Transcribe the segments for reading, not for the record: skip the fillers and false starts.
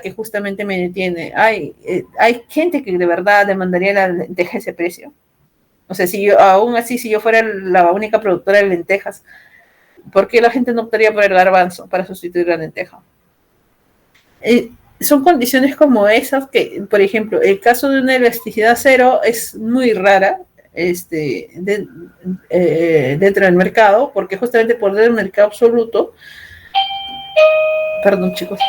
que justamente me detiene. Hay gente que de verdad demandaría la lenteja a ese precio. O sea, si yo, aún así, si yo fuera la única productora de lentejas, ¿por qué la gente no optaría por el garbanzo para sustituir la lenteja? Son condiciones como esas que, por ejemplo, el caso de una elasticidad cero es muy rara dentro del mercado, porque justamente por dentro del mercado absoluto, perdón chicos,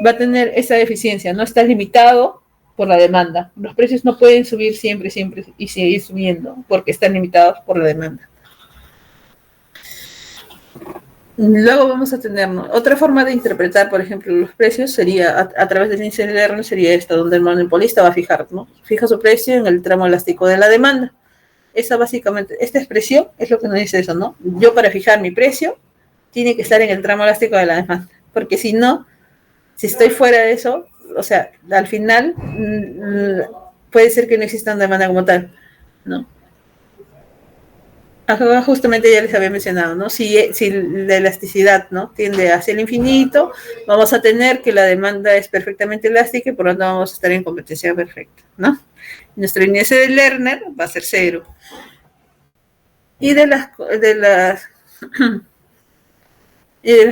va a tener esa deficiencia, no está limitado por la demanda. Los precios no pueden subir siempre y seguir subiendo porque están limitados por la demanda. Luego vamos a tener, ¿no?, otra forma de interpretar, por ejemplo, los precios sería a través del índice de Lerner, sería esta, donde el monopolista va a fijar, ¿no? Fija su precio en el tramo elástico de la demanda. Esa básicamente, esta expresión es lo que nos dice eso, ¿no? Yo para fijar mi precio tiene que estar en el tramo elástico de la demanda, porque si no, si estoy fuera de eso, o sea, al final puede ser que no exista una demanda como tal, ¿no? Justamente ya les había mencionado, ¿no? Si la elasticidad, ¿no?, tiende hacia el infinito, vamos a tener que la demanda es perfectamente elástica y por lo tanto vamos a estar en competencia perfecta, ¿no? Nuestro índice de Lerner va a ser cero. Y de las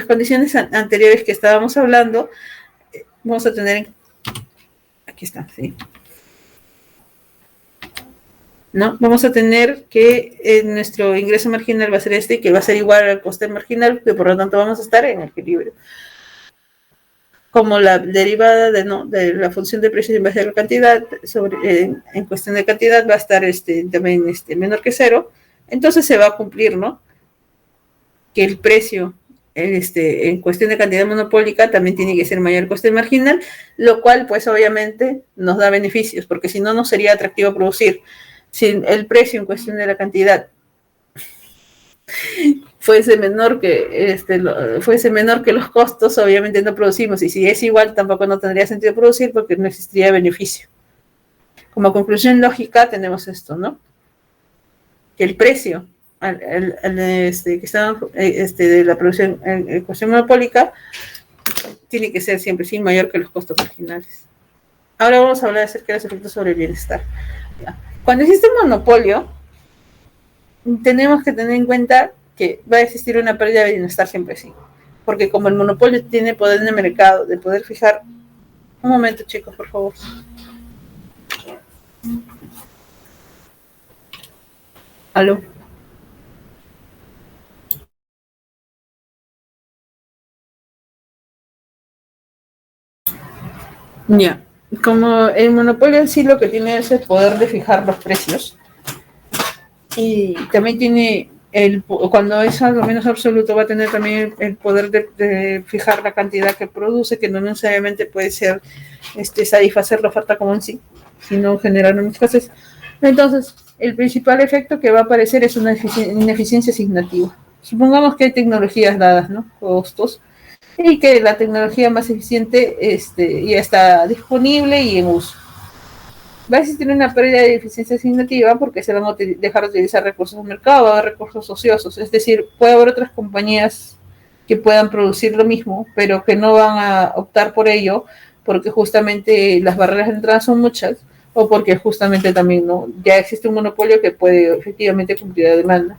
condiciones anteriores que estábamos hablando, vamos a tener, aquí está, sí, ¿no? Vamos a tener que nuestro ingreso marginal va a ser que va a ser igual al coste marginal, que por lo tanto vamos a estar en equilibrio. Como la derivada de la función de precios en base a la cantidad, en cuestión de cantidad va a estar también menor que cero, entonces se va a cumplir, ¿no?, que el precio en cuestión de cantidad monopólica también tiene que ser mayor al coste marginal, lo cual pues obviamente nos da beneficios, porque si no, no sería atractivo producir. Si el precio en cuestión de la cantidad fuese menor que los costos, obviamente no producimos, y si es igual tampoco no tendría sentido producir porque no existiría beneficio. Como conclusión lógica tenemos esto, ¿no?, que el precio que está de la producción en cuestión monopólica tiene que ser siempre sí mayor que los costos marginales. Ahora vamos a hablar acerca de los efectos sobre el bienestar. Cuando existe un monopolio, tenemos que tener en cuenta que va a existir una pérdida de bienestar siempre sí, porque como el monopolio tiene poder en el mercado de poder fijar. Un momento chicos, por favor. ¿Aló? Ya, como el monopolio en sí lo que tiene es el poder de fijar los precios, y también tiene cuando es algo menos absoluto, va a tener también el poder de fijar la cantidad que produce, que no necesariamente puede ser satisfacer la oferta como en sí, sino generar una escasez. Entonces, el principal efecto que va a aparecer es una ineficiencia asignativa. Supongamos que hay tecnologías dadas, ¿no?, costos, y que la tecnología más eficiente ya está disponible y en uso. Va a existir una pérdida de eficiencia asignativa porque se van a dejar de utilizar recursos del mercado, va a haber recursos ociosos, es decir, puede haber otras compañías que puedan producir lo mismo, pero que no van a optar por ello porque justamente las barreras de entrada son muchas, o porque justamente también ya existe un monopolio que puede efectivamente cumplir la demanda.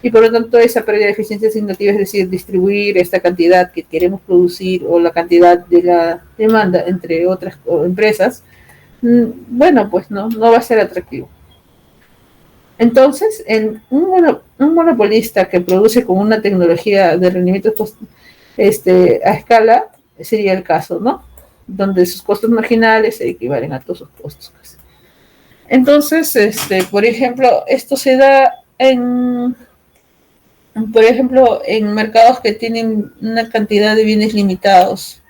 Y por lo tanto esa pérdida de eficiencia asignativa, es decir, distribuir esta cantidad que queremos producir o la cantidad de la demanda entre otras empresas, bueno, pues no va a ser atractivo. Entonces, un monopolista que produce con una tecnología de rendimiento a escala sería el caso, ¿no?, donde sus costos marginales se equivalen a todos sus costos. Entonces, por ejemplo, esto se da por ejemplo, en mercados que tienen una cantidad de bienes limitados,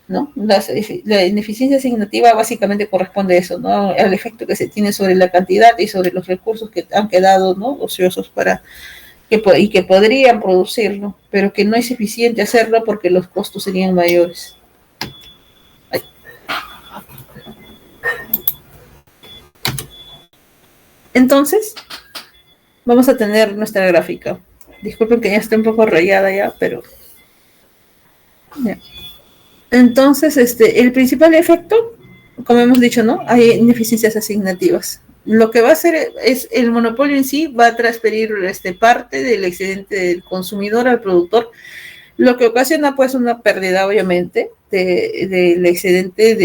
¿no? La ineficiencia asignativa básicamente corresponde a eso, ¿no?, al efecto que se tiene sobre la cantidad y sobre los recursos que han quedado, ¿no?, ociosos y que podrían producirlo, pero que no es eficiente hacerlo porque los costos serían mayores. Ay. Entonces, vamos a tener nuestra gráfica. Disculpen que ya esté un poco rayada ya, pero ya. Entonces, el principal efecto, como hemos dicho, ¿no? Hay ineficiencias asignativas. Lo que va a hacer es el monopolio en sí va a transferir parte del excedente del consumidor al productor, lo que ocasiona pues una pérdida obviamente del excedente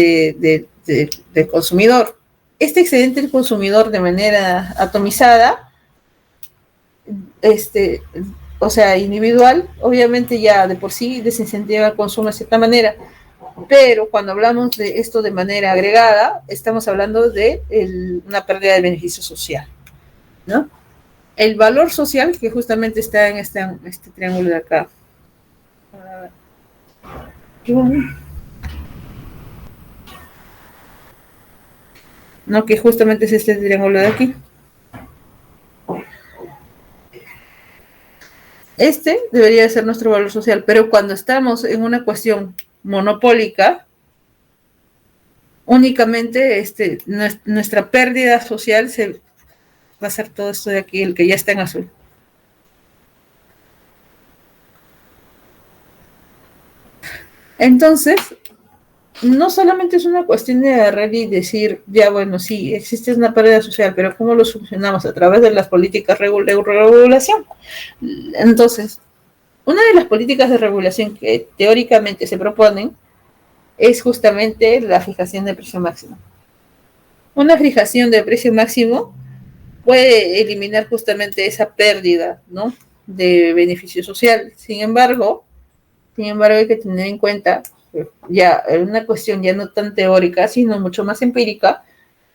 del consumidor. Este excedente del consumidor de manera atomizada, o sea, individual, obviamente ya de por sí desincentiva el consumo de cierta manera, pero cuando hablamos de esto de manera agregada, estamos hablando de una pérdida de beneficio social, ¿no? El valor social que justamente está en este triángulo de acá. ¿No? Que justamente es este triángulo de aquí. Este debería ser nuestro valor social, pero cuando estamos en una cuestión monopólica, únicamente nuestra pérdida social va a ser todo esto de aquí, el que ya está en azul. Entonces, no solamente es una cuestión de agarrar y decir, ya bueno, sí, existe una pérdida social, pero ¿cómo lo solucionamos? A través de las políticas de regulación. Entonces, una de las políticas de regulación que teóricamente se proponen es justamente la fijación de precio máximo. Una fijación de precio máximo puede eliminar justamente esa pérdida, ¿no?, de beneficio social. Sin embargo, hay que tener en cuenta, ya una cuestión ya no tan teórica, sino mucho más empírica,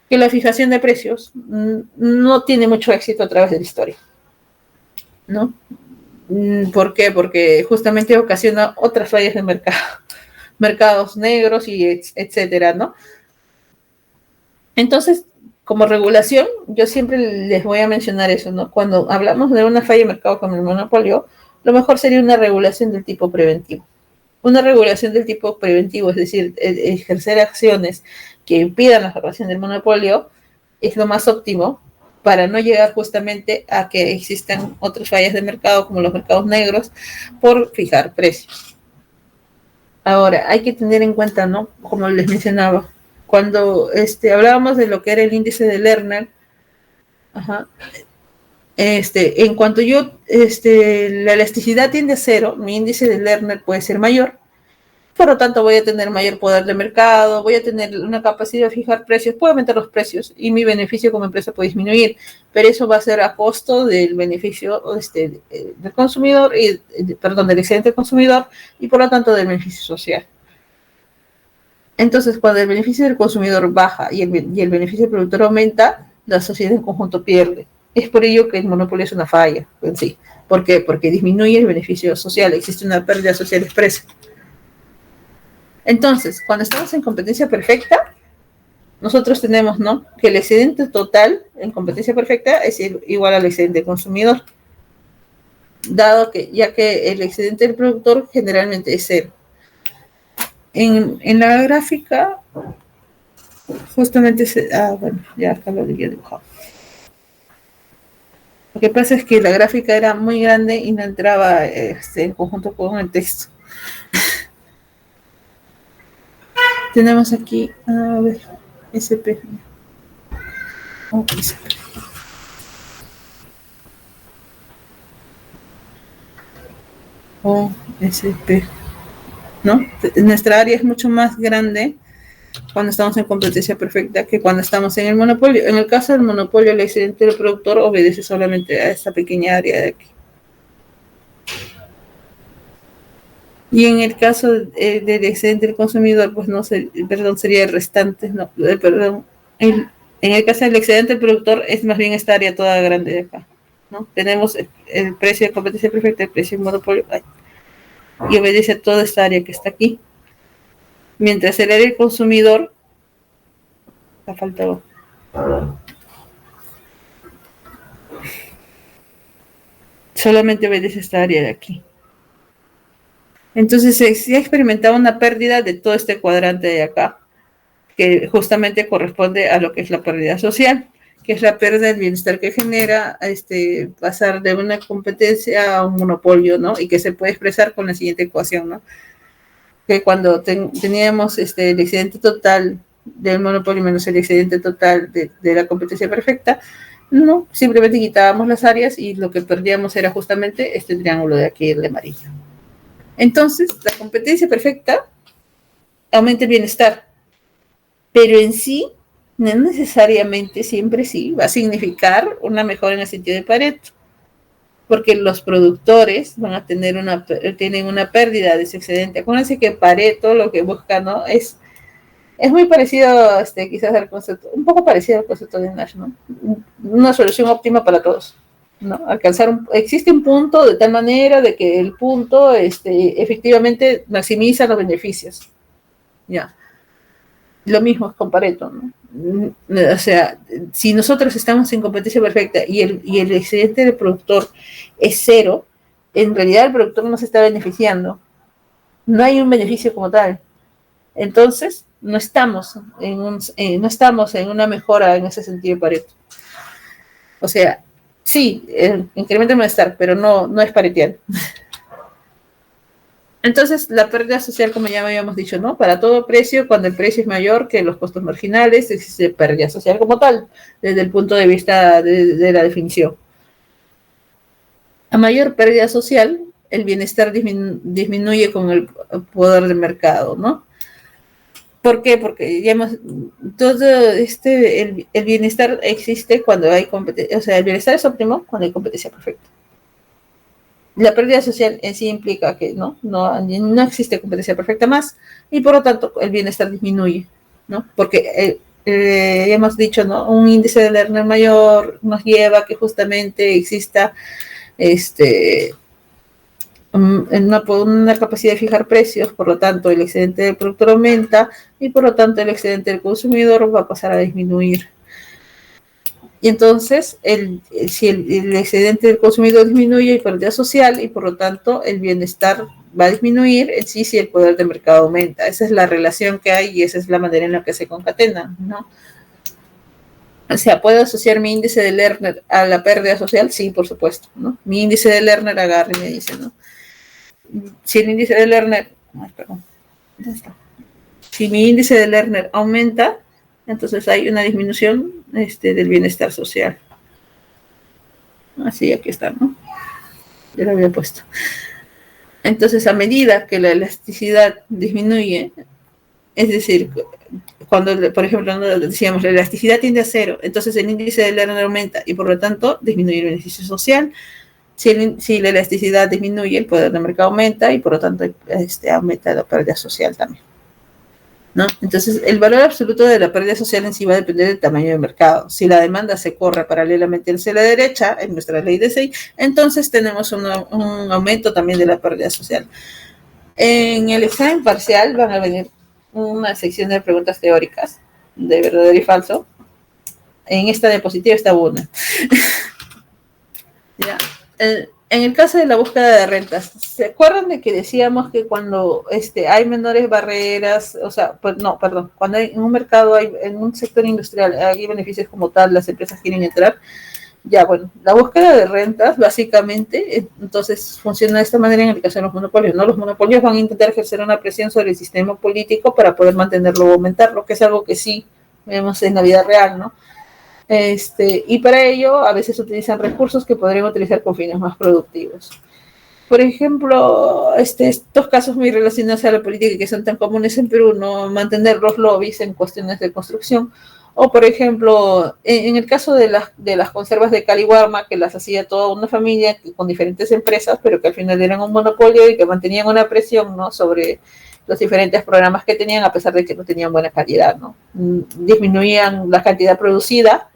que la fijación de precios no tiene mucho éxito a través de la historia, ¿no? ¿Por qué? Porque justamente ocasiona otras fallas de mercado, mercados negros y etcétera, ¿no? Entonces, como regulación, yo siempre les voy a mencionar eso, ¿no? Cuando hablamos de una falla de mercado como el monopolio, lo mejor sería una regulación del tipo preventivo. Una regulación del tipo preventivo, es decir, ejercer acciones que impidan la formación del monopolio, es lo más óptimo para no llegar justamente a que existan otras fallas de mercado como los mercados negros por fijar precios. Ahora, hay que tener en cuenta, ¿no?, como les mencionaba, cuando hablábamos de lo que era el índice de Lerner, ajá, en cuanto la elasticidad tiende a cero, mi índice de Lerner puede ser mayor, por lo tanto voy a tener mayor poder de mercado, voy a tener una capacidad de fijar precios, puedo aumentar los precios y mi beneficio como empresa puede disminuir, pero eso va a ser a costo del beneficio del consumidor, del excedente del consumidor y por lo tanto del beneficio social. Entonces, cuando el beneficio del consumidor baja y el beneficio del productor aumenta, la sociedad en conjunto pierde. Es por ello que el monopolio es una falla en sí. ¿Por qué? Porque disminuye el beneficio social, existe una pérdida social expresa. Entonces, cuando estamos en competencia perfecta, nosotros tenemos, ¿no?, que el excedente total en competencia perfecta es igual al excedente del consumidor, dado que, ya que el excedente del productor generalmente es cero. En la gráfica, justamente bueno, ya acá lo había dibujado. Lo que pasa es que la gráfica era muy grande y no entraba en conjunto con el texto. Tenemos aquí, a ver, SP. Oh, SP. O SP. ¿No? Nuestra área es mucho más grande cuando estamos en competencia perfecta que cuando estamos en el monopolio. En el caso del monopolio, el excedente del productor obedece solamente a esta pequeña área de aquí. Y en el caso del excedente del consumidor, pues no sé, perdón, sería el restante, no, perdón. En el caso del excedente del productor es más bien esta área toda grande de acá, ¿no? Tenemos el precio de competencia perfecta, el precio de monopolio, y obedece a toda esta área que está aquí. Mientras el área del consumidor, ha faltado. Solamente obedece esta área de aquí. Entonces se ha experimentado una pérdida de todo este cuadrante de acá, que justamente corresponde a lo que es la pérdida social, que es la pérdida del bienestar que genera pasar de una competencia a un monopolio, ¿no? Y que se puede expresar con la siguiente ecuación, ¿no? que cuando teníamos el excedente total del monopolio menos el excedente total de la competencia perfecta, no, simplemente quitábamos las áreas y lo que perdíamos era justamente este triángulo de aquí, el de amarillo. Entonces, la competencia perfecta aumenta el bienestar, pero en sí, no necesariamente siempre sí va a significar una mejora en el sentido de Pareto, porque los productores van a tienen una pérdida de ese excedente. Acuérdense que Pareto lo que busca, ¿no? Es muy parecido, quizás al concepto, un poco parecido al concepto de Nash, ¿no? Una solución óptima para todos, ¿no? Existe un punto de tal manera de que el punto, efectivamente maximiza los beneficios, ¿ya? Lo mismo es con Pareto, ¿no? O sea, si nosotros estamos en competencia perfecta y el excedente del productor es cero, en realidad el productor no se está beneficiando. No hay un beneficio como tal. Entonces, no estamos en una mejora en ese sentido de Pareto. O sea, sí, incrementa el bienestar, pero no es paretial. Entonces, la pérdida social, como ya habíamos dicho, ¿no? Para todo precio, cuando el precio es mayor que los costos marginales, existe pérdida social como tal, desde el punto de vista de la definición. A mayor pérdida social, el bienestar disminuye con el poder del mercado, ¿no? ¿Por qué? Porque ya todo el bienestar existe cuando hay competencia, o sea, el bienestar es óptimo cuando hay competencia perfecta. La pérdida social en sí implica que no existe competencia perfecta más y por lo tanto el bienestar disminuye, ¿no? Porque hemos dicho, ¿no? Un índice de Lerner mayor nos lleva a que justamente exista una capacidad de fijar precios, por lo tanto el excedente del productor aumenta y por lo tanto el excedente del consumidor va a pasar a disminuir. Y entonces, si el excedente del consumidor disminuye, hay pérdida social y por lo tanto el bienestar va a disminuir en sí si el poder de mercado aumenta. Esa es la relación que hay y esa es la manera en la que se concatenan, ¿no? O sea, ¿puedo asociar mi índice de Lerner a la pérdida social? Sí, por supuesto, ¿no? Mi índice de Lerner agarra y me dice, ¿no? Si el índice de Lerner, si mi índice de Lerner aumenta, entonces hay una disminución del bienestar social. Así, aquí está, ¿no? Ya lo había puesto. Entonces, a medida que la elasticidad disminuye, es decir, cuando, por ejemplo, decíamos, la elasticidad tiende a cero, entonces el índice de Lerner aumenta y por lo tanto disminuye el beneficio social. Si la elasticidad disminuye, el poder del mercado aumenta y por lo tanto aumenta la pérdida social también, ¿no? Entonces, el valor absoluto de la pérdida social en sí va a depender del tamaño del mercado. Si la demanda se corre paralelamente hacia la derecha, en nuestra ley de SEI, entonces tenemos un aumento también de la pérdida social. En el examen parcial van a venir una sección de preguntas teóricas de verdadero y falso. En esta diapositiva está una. Ya. En el caso de la búsqueda de rentas, ¿se acuerdan de que decíamos que cuando hay menores barreras, o sea, pues no, perdón, cuando hay, en un mercado, en un sector industrial, hay beneficios como tal, las empresas quieren entrar? Ya, bueno, la búsqueda de rentas, básicamente, entonces funciona de esta manera en el caso de los monopolios, ¿no? Los monopolios van a intentar ejercer una presión sobre el sistema político para poder mantenerlo o aumentarlo, que es algo que sí vemos en la vida real, ¿no? Y para ello a veces utilizan recursos que podrían utilizar con fines más productivos. Por ejemplo, estos casos muy relacionados a la política que son tan comunes en Perú, ¿no? Mantener los lobbies en cuestiones de construcción, o por ejemplo, en el caso de las conservas de Caliwarma, que las hacía toda una familia con diferentes empresas, pero que al final eran un monopolio y que mantenían una presión, ¿no?, sobre los diferentes programas que tenían, a pesar de que no tenían buena calidad, ¿no? Disminuían la cantidad producida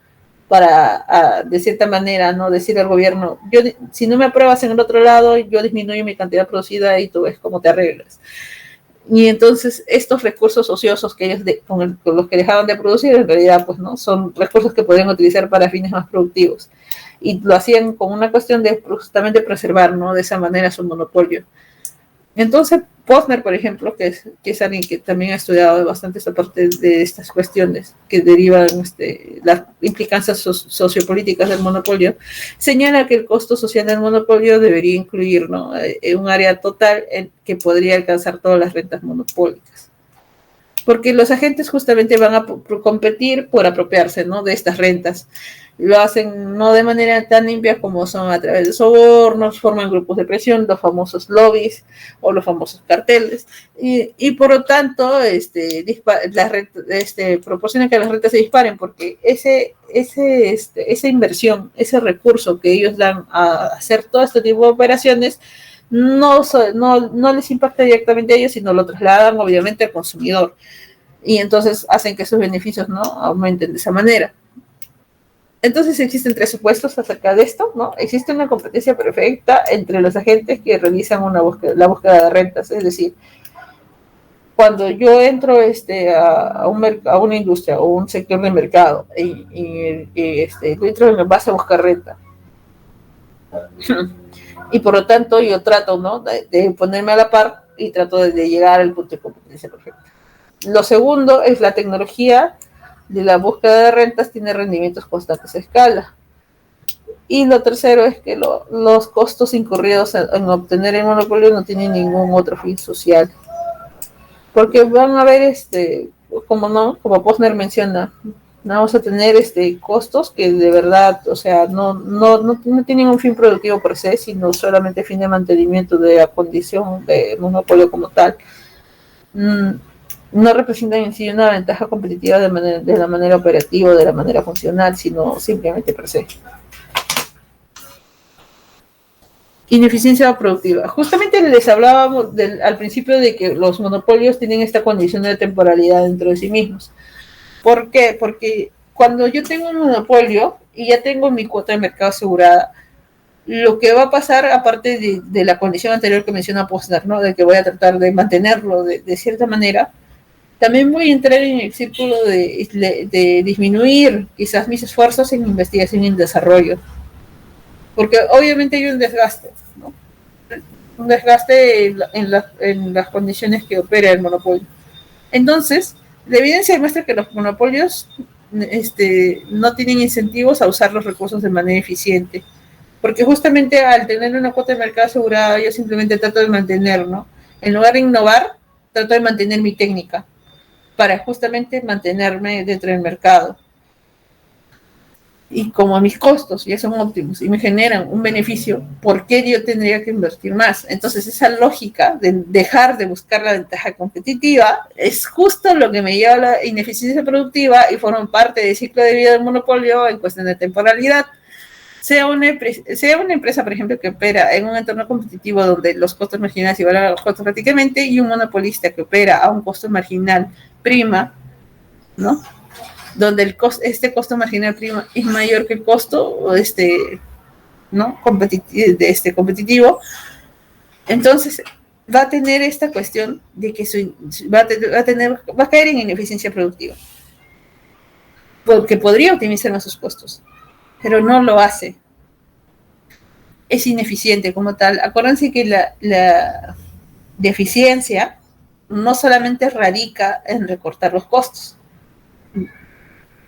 para, de cierta manera, no decir al gobierno, si no me apruebas en el otro lado, yo disminuyo mi cantidad producida y tú ves cómo te arreglas. Y entonces estos recursos ociosos que ellos con los que dejaban de producir, en realidad pues no son recursos que podrían utilizar para fines más productivos, y lo hacían con una cuestión de justamente preservar, ¿no?, de esa manera su monopolio. Entonces, Posner, por ejemplo, que es alguien que también ha estudiado bastante esta parte de estas cuestiones que derivan las implicancias sociopolíticas del monopolio, señala que el costo social del monopolio debería incluir, ¿no?, un área total que podría alcanzar todas las rentas monopólicas. Porque los agentes justamente van a competir por apropiarse, ¿no?, de estas rentas. Lo hacen no de manera tan limpia como son a través de sobornos, forman grupos de presión, los famosos lobbies o los famosos carteles, y por lo tanto proporcionan que las rentas se disparen, porque esa inversión, ese recurso que ellos dan a hacer todo este tipo de operaciones, no les impacta directamente a ellos, sino lo trasladan obviamente al consumidor, y entonces hacen que sus beneficios, ¿no?, aumenten de esa manera. Entonces existen tres supuestos acerca de esto, ¿no? Existe una competencia perfecta entre los agentes que realizan la búsqueda de rentas, es decir, cuando yo entro a una industria o un sector de mercado y entro en base a buscar renta, y por lo tanto yo trato, ¿no?, de ponerme a la par y trato de llegar al punto de competencia perfecta. Lo segundo es la tecnología de la búsqueda de rentas tiene rendimientos constantes a escala. Y lo tercero es que los costos incurridos en obtener el monopolio no tienen ningún otro fin social. Porque van a haber, como Posner menciona, vamos a tener costos que de verdad, o sea, no tienen un fin productivo per se, sino solamente fin de mantenimiento de la condición de monopolio como tal. No representan en sí una ventaja competitiva de la manera operativa, de la manera funcional, sino simplemente per se. Ineficiencia productiva. Justamente les hablábamos al principio de que los monopolios tienen esta condición de temporalidad dentro de sí mismos. ¿Por qué? Porque cuando yo tengo un monopolio y ya tengo mi cuota de mercado asegurada, lo que va a pasar, aparte de la condición anterior que menciona Posner, ¿no?, de que voy a tratar de mantenerlo de cierta manera, también voy a entrar en el círculo de disminuir quizás mis esfuerzos en investigación y en desarrollo. Porque obviamente hay un desgaste, ¿no? Un desgaste en las condiciones que opera el monopolio. Entonces, la evidencia demuestra que los monopolios no tienen incentivos a usar los recursos de manera eficiente. Porque justamente al tener una cuota de mercado asegurada, yo simplemente trato de mantener, ¿no? En lugar de innovar, trato de mantener mi técnica para justamente mantenerme dentro del mercado. Y como mis costos ya son óptimos y me generan un beneficio, ¿por qué yo tendría que invertir más? Entonces esa lógica de dejar de buscar la ventaja competitiva es justo lo que me lleva a la ineficiencia productiva y forma parte del ciclo de vida del monopolio en cuestión de temporalidad. Sea una empresa, por ejemplo, que opera en un entorno competitivo donde los costos marginales igualan a los costos prácticamente, y un monopolista que opera a un costo marginal prima, ¿no?, donde este costo marginal prima es mayor que el costo ¿no?, competitivo, entonces va a tener esta cuestión de que va a caer en ineficiencia productiva, porque podría optimizar más sus costos, pero no lo hace. Es ineficiente como tal. Acuérdense que la deficiencia no solamente radica en recortar los costos.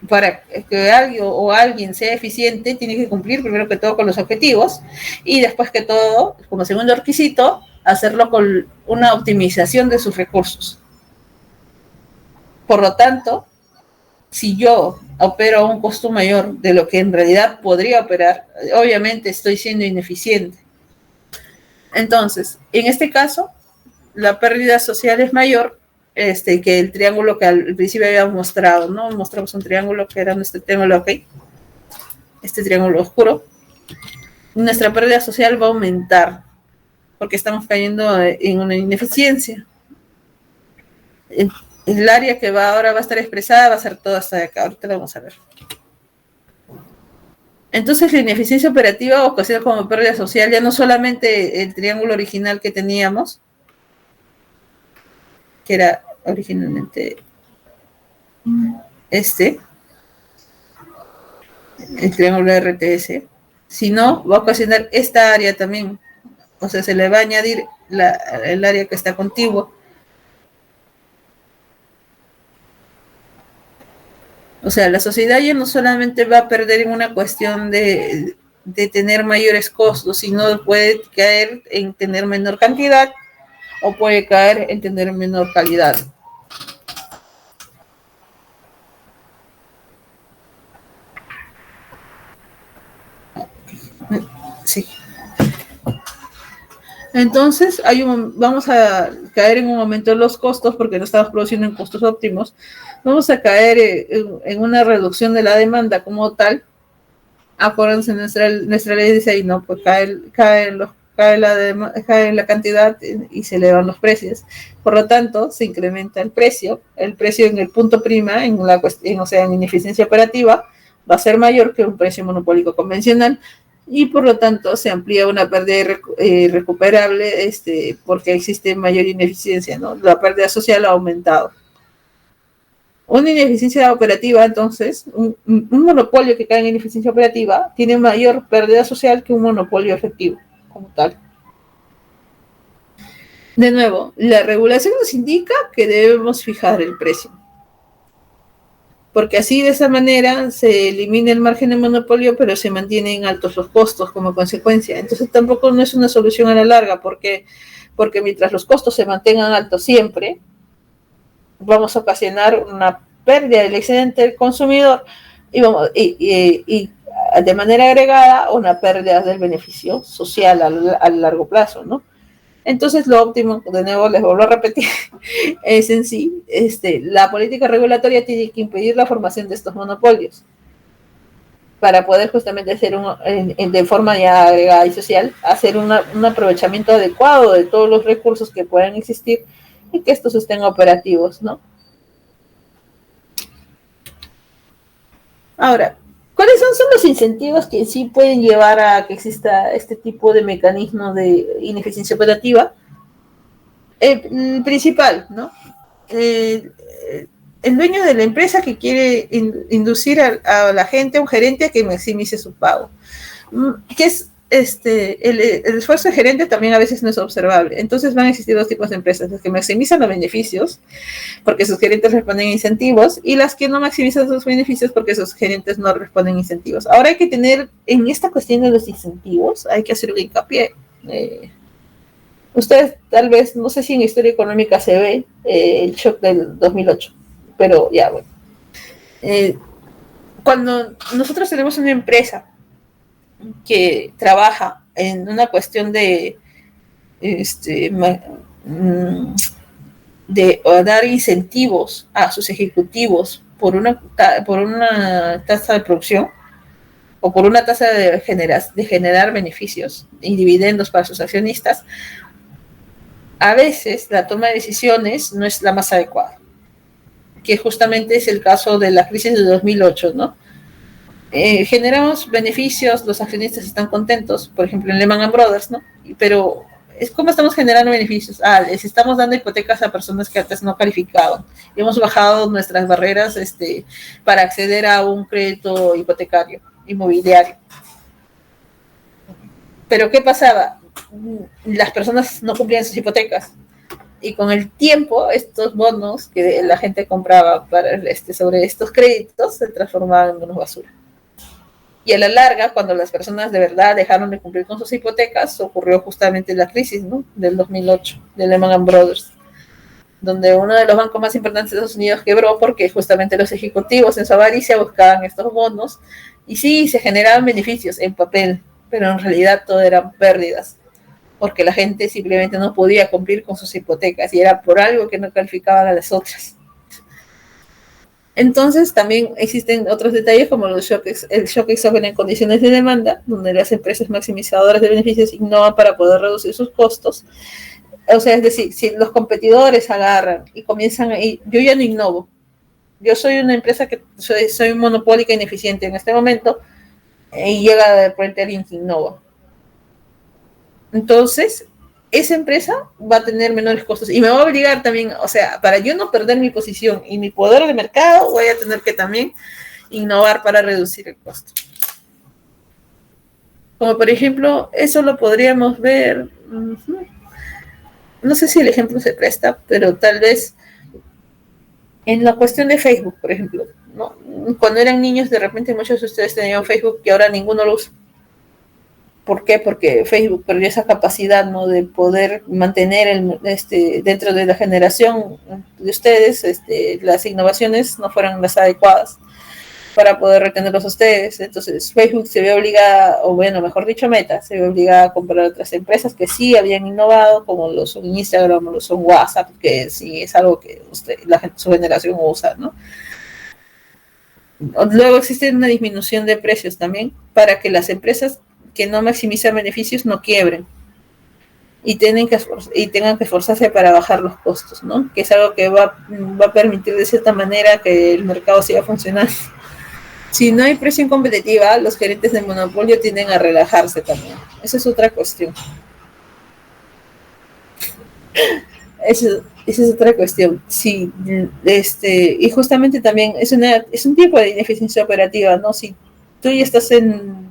Para que alguien sea eficiente, tiene que cumplir primero que todo con los objetivos y después que todo, como segundo requisito, hacerlo con una optimización de sus recursos. Por lo tanto, si yo opero a un costo mayor de lo que en realidad podría operar, obviamente estoy siendo ineficiente. Entonces, en este caso, la pérdida social es mayor que el triángulo que al principio habíamos mostrado, ¿no? Mostramos un triángulo que era nuestro triángulo, ¿ok? Este triángulo oscuro. Nuestra pérdida social va a aumentar porque estamos cayendo en una ineficiencia. El área que ahora va a estar expresada va a ser toda hasta acá. Ahorita lo vamos a ver. Entonces la ineficiencia operativa ocasiona como pérdida social ya no solamente el triángulo original que teníamos, que era originalmente el triángulo RTS, sino va a ocasionar esta área también. O sea, se le va a añadir el área que está contigua. O sea, la sociedad ya no solamente va a perder en una cuestión de tener mayores costos, sino puede caer en tener menor cantidad o puede caer en tener menor calidad. Sí. Entonces, vamos a caer en un momento en los costos, porque no estamos produciendo en costos óptimos, vamos a caer en una reducción de la demanda como tal. Acuérdense, nuestra ley dice ahí, ¿no? Pues cae la cantidad y se elevan los precios. Por lo tanto, se incrementa el precio en el punto prima, o sea, en ineficiencia operativa, va a ser mayor que un precio monopólico convencional, y por lo tanto se amplía una pérdida recuperable, porque existe mayor ineficiencia, ¿no? La pérdida social ha aumentado. Una ineficiencia operativa, entonces, un monopolio que cae en ineficiencia operativa tiene mayor pérdida social que un monopolio efectivo, como tal. De nuevo, la regulación nos indica que debemos fijar el precio, porque así de esa manera se elimina el margen de monopolio, pero se mantienen altos los costos como consecuencia. Entonces tampoco no es una solución a la larga, porque mientras los costos se mantengan altos siempre, vamos a ocasionar una pérdida del excedente del consumidor y de manera agregada una pérdida del beneficio social a largo plazo, ¿no? Entonces lo óptimo, de nuevo les vuelvo a repetir, es en sí, la política regulatoria tiene que impedir la formación de estos monopolios para poder justamente hacer de forma ya agregada y social, hacer un aprovechamiento adecuado de todos los recursos que puedan existir y que estos estén operativos, ¿no? Ahora, ¿cuáles son los incentivos que sí pueden llevar a que exista este tipo de mecanismo de ineficiencia operativa? El principal, ¿no? El, el dueño de la empresa que quiere inducir a la gente, a un gerente, a que maximice su pago. Que es el esfuerzo de gerente también a veces no es observable. Entonces van a existir dos tipos de empresas: las que maximizan los beneficios porque sus gerentes responden incentivos, y las que no maximizan sus beneficios porque sus gerentes no responden incentivos. Ahora hay que tener, en esta cuestión de los incentivos, hay que hacer un hincapié. Ustedes tal vez, no sé si en historia económica se ve el shock del 2008, pero ya, bueno. Cuando nosotros tenemos una empresa que trabaja en una cuestión de dar incentivos a sus ejecutivos por una tasa de producción o por una tasa de generar beneficios y dividendos para sus accionistas, a veces la toma de decisiones no es la más adecuada, que justamente es el caso de la crisis de 2008, ¿no? Generamos beneficios, los accionistas están contentos, por ejemplo en Lehman Brothers, ¿no? Pero ¿cómo estamos generando beneficios? Les estamos dando hipotecas a personas que antes no calificaban. Y hemos bajado nuestras barreras para acceder a un crédito hipotecario, inmobiliario. Pero ¿qué pasaba? Las personas no cumplían sus hipotecas. Y con el tiempo, estos bonos que la gente compraba sobre estos créditos se transformaban en bonos basura. Y a la larga, cuando las personas de verdad dejaron de cumplir con sus hipotecas, ocurrió justamente la crisis, ¿no? Del 2008, de Lehman Brothers, donde uno de los bancos más importantes de Estados Unidos quebró porque justamente los ejecutivos en su avaricia buscaban estos bonos, y sí, se generaban beneficios en papel, pero en realidad todo eran pérdidas, porque la gente simplemente no podía cumplir con sus hipotecas y era por algo que no calificaban a las otras. Entonces también existen otros detalles como el shock exógeno en condiciones de demanda, donde las empresas maximizadoras de beneficios innovan para poder reducir sus costos. O sea, es decir, si los competidores agarran y comienzan yo ya no innovo, yo soy una empresa que soy monopólica e ineficiente en este momento, y llega de repente alguien que innova. Entonces, esa empresa va a tener menores costos y me va a obligar también, o sea, para yo no perder mi posición y mi poder de mercado, voy a tener que también innovar para reducir el costo. Como por ejemplo, eso lo podríamos ver no sé si el ejemplo se presta, pero tal vez en la cuestión de Facebook, por ejemplo, ¿no? Cuando eran niños, de repente muchos de ustedes tenían Facebook y ahora ninguno lo usa. ¿Por qué? Porque Facebook perdió esa capacidad, ¿no? De poder mantener dentro de la generación de ustedes, las innovaciones no fueron las adecuadas para poder retenerlos a ustedes. Entonces Facebook se ve obligada, o bueno, mejor dicho, Meta, se ve obligada a comprar otras empresas que sí habían innovado, como lo son Instagram o lo son WhatsApp, que sí es algo que la gente, su generación usa, ¿no? Luego existe una disminución de precios también para que las empresas que no maximizan beneficios no quiebren y tengan que esforzarse para bajar los costos, ¿no? Que es algo que va a permitir de cierta manera que el mercado siga funcionando. Si no hay presión competitiva, los gerentes de monopolio tienden a relajarse también. Esa es otra cuestión. Esa es otra cuestión. Sí, y justamente también es un tipo de ineficiencia operativa, ¿no? Si tú ya estás en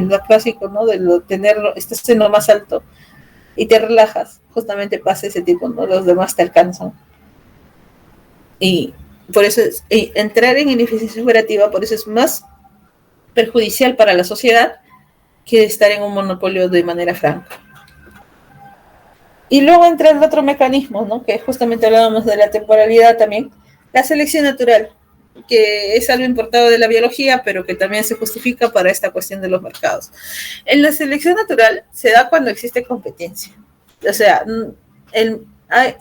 lo clásico, ¿no? De tenerlo, estás en lo más alto y te relajas, justamente pasa ese tipo, ¿no? Los demás te alcanzan. Y por eso entrar en ineficiencia operativa, por eso es más perjudicial para la sociedad que estar en un monopolio de manera franca. Y luego entra el otro mecanismo, ¿no? Que justamente hablábamos de la temporalidad también, la selección natural, que es algo importado de la biología, pero que también se justifica para esta cuestión de los mercados. En la selección natural se da cuando existe competencia. O sea,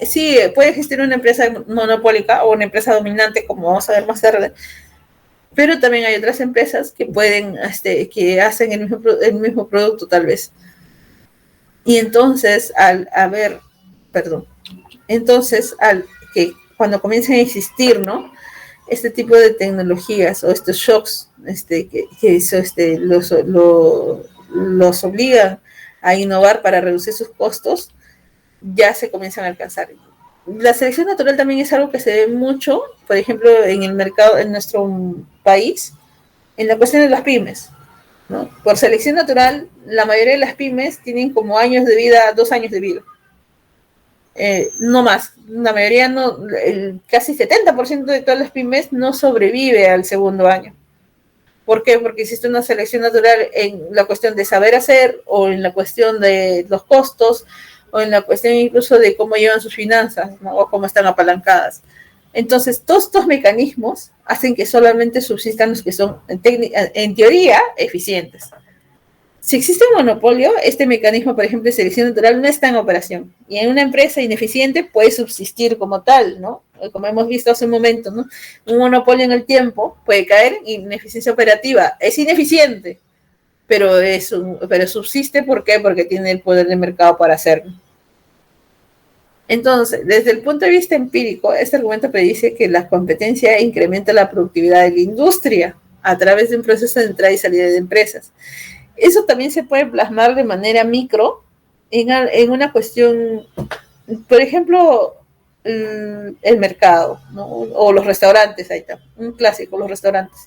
sí, puede existir una empresa monopólica o una empresa dominante, como vamos a ver más tarde, pero también hay otras empresas que pueden, que hacen el mismo producto tal vez. Y entonces, entonces, que cuando comiencen a existir, ¿no? Este tipo de tecnologías o estos shocks, que eso, los obligan a innovar para reducir sus costos, ya se comienzan a alcanzar. La selección natural también es algo que se ve mucho, por ejemplo, en el mercado, en nuestro país, en la cuestión de las pymes, ¿no? Por selección natural, la mayoría de las pymes tienen como años de vida, 2 años de vida. No más, la mayoría no, casi 70% de todas las pymes no sobrevive al segundo año. ¿Por qué? Porque existe una selección natural en la cuestión de saber hacer o en la cuestión de los costos o en la cuestión incluso de cómo llevan sus finanzas, ¿no? O cómo están apalancadas. Entonces, todos estos mecanismos hacen que solamente subsistan los que son, en teoría, eficientes. Si existe un monopolio, este mecanismo, por ejemplo, de selección natural no está en operación. Y en una empresa ineficiente puede subsistir como tal, ¿no? Como hemos visto hace un momento, ¿no? Un monopolio en el tiempo puede caer en ineficiencia operativa. Es ineficiente, pero subsiste, ¿por qué? Porque tiene el poder de mercado para hacerlo. Entonces, desde el punto de vista empírico, este argumento predice que la competencia incrementa la productividad de la industria a través de un proceso de entrada y salida de empresas. Eso también se puede plasmar de manera micro en una cuestión, por ejemplo, el mercado, ¿no? O los restaurantes, ahí está, un clásico, los restaurantes.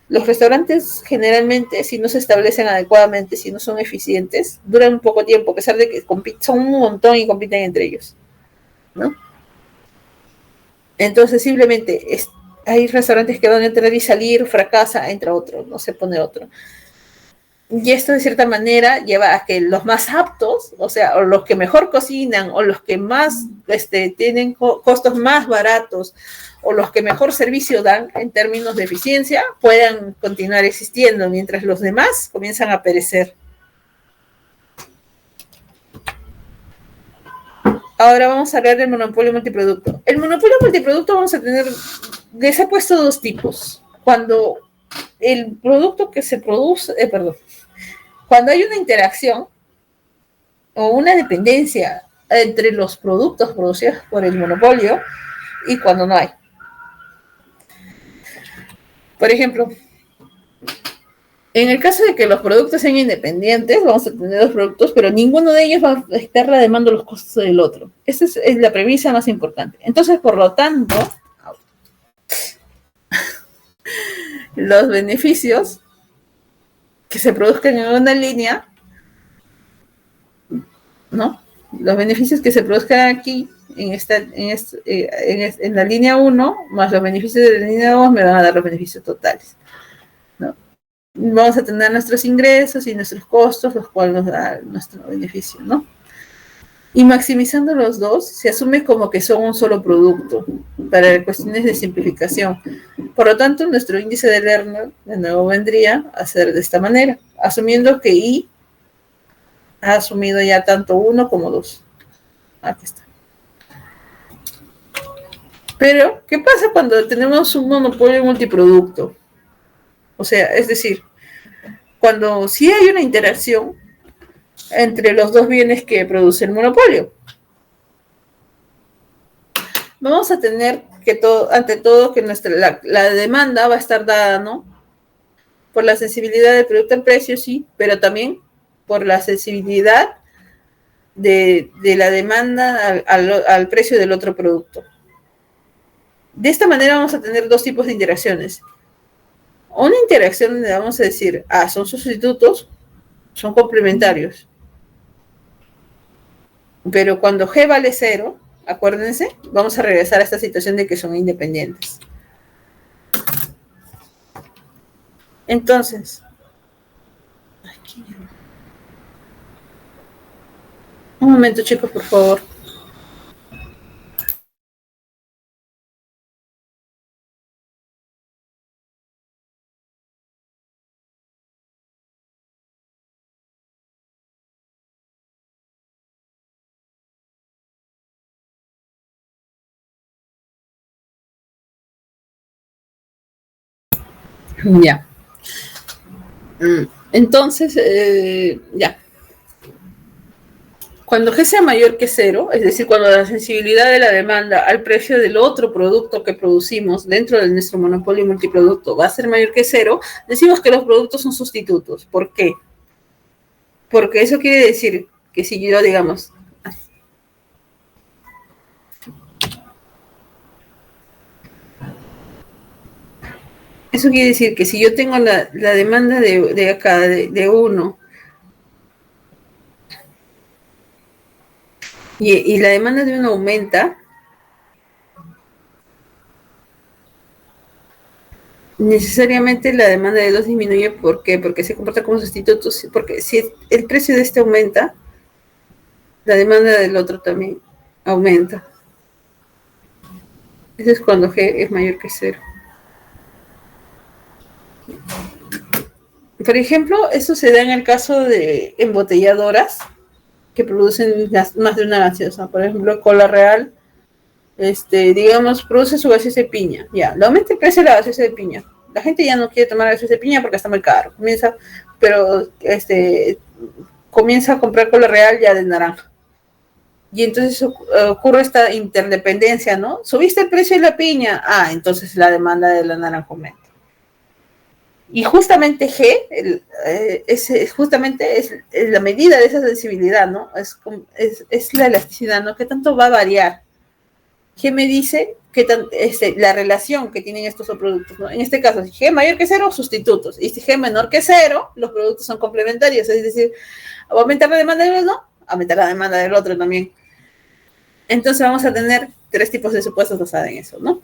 Los restaurantes generalmente, si no se establecen adecuadamente, si no son eficientes, duran un poco tiempo, a pesar de que son un montón y compiten entre ellos, ¿no? Entonces simplemente hay restaurantes que van a entrar y salir, fracasa, entra otro, no se pone otro. Y esto de cierta manera lleva a que los más aptos, o sea, o los que mejor cocinan, o los que más tienen costos más baratos, o los que mejor servicio dan en términos de eficiencia, puedan continuar existiendo, mientras los demás comienzan a perecer. Ahora vamos a hablar del monopolio multiproducto. El monopolio multiproducto vamos a tener, les he puesto dos tipos. Cuando el producto que se produce, cuando hay una interacción o una dependencia entre los productos producidos por el monopolio y cuando no hay. Por ejemplo, en el caso de que los productos sean independientes, vamos a tener dos productos, pero ninguno de ellos va a estar demandando los costos del otro. Esa es la premisa más importante. Entonces, por lo tanto, los beneficios que se produzcan en una línea, ¿no? los beneficios que se produzcan aquí en la línea 1 más los beneficios de la línea 2 me van a dar los beneficios totales, ¿no? Vamos a tener nuestros ingresos y nuestros costos, los cuales nos dan nuestro beneficio, ¿no? Y maximizando los dos, se asume como que son un solo producto para cuestiones de simplificación. Por lo tanto, nuestro índice de Lerner de nuevo vendría a ser de esta manera, asumiendo que I ha asumido ya tanto 1 como 2. Aquí está. Pero, ¿qué pasa cuando tenemos un monopolio multiproducto? O sea, es decir, cuando sí hay una interacción entre los dos bienes que produce el monopolio. Vamos a tener que ante todo que la demanda va a estar dada, ¿no? Por la sensibilidad del producto al precio, sí, pero también por la sensibilidad de la demanda al precio del otro producto. De esta manera vamos a tener dos tipos de interacciones. Una interacción donde vamos a decir, son sustitutos, son complementarios. Pero cuando G vale 0, acuérdense, vamos a regresar a esta situación de que son independientes. Entonces, un momento, chicos, por favor. Ya. Entonces, ya. Cuando G sea mayor que 0, es decir, cuando la sensibilidad de la demanda al precio del otro producto que producimos dentro de nuestro monopolio multiproducto va a ser mayor que 0, decimos que los productos son sustitutos. ¿Por qué? Porque eso quiere decir que si yo, digamos, eso quiere decir que si yo tengo la demanda de acá, de 1, y la demanda de 1 aumenta, necesariamente la demanda de 2 disminuye. ¿Por qué? Porque se comporta como sustitutos. Porque si el precio de este aumenta, la demanda del otro también aumenta. Eso es cuando G es mayor que 0. Por ejemplo, eso se da en el caso de embotelladoras que producen más de una gaseosa. Por ejemplo, Cola Real, digamos, produce su gaseosa de piña. Ya, le aumenta el precio de la gaseosa de piña. La gente ya no quiere tomar gaseosa de piña porque está muy caro. Comienza a comprar Cola Real ya de naranja. Y entonces ocurre esta interdependencia, ¿no? Subiste el precio de la piña, entonces la demanda de la naranja aumenta. Y justamente G es la medida de esa sensibilidad, ¿no? Es la elasticidad, ¿no? ¿Qué tanto va a variar? G me dice la relación que tienen estos dos productos, ¿no? En este caso, si G mayor que 0, sustitutos. Y si G menor que 0, los productos son complementarios. Es decir, ¿va a aumentar la demanda de uno? Aumentar la demanda del otro también. Entonces vamos a tener 3 tipos de supuestos basados en eso, ¿no?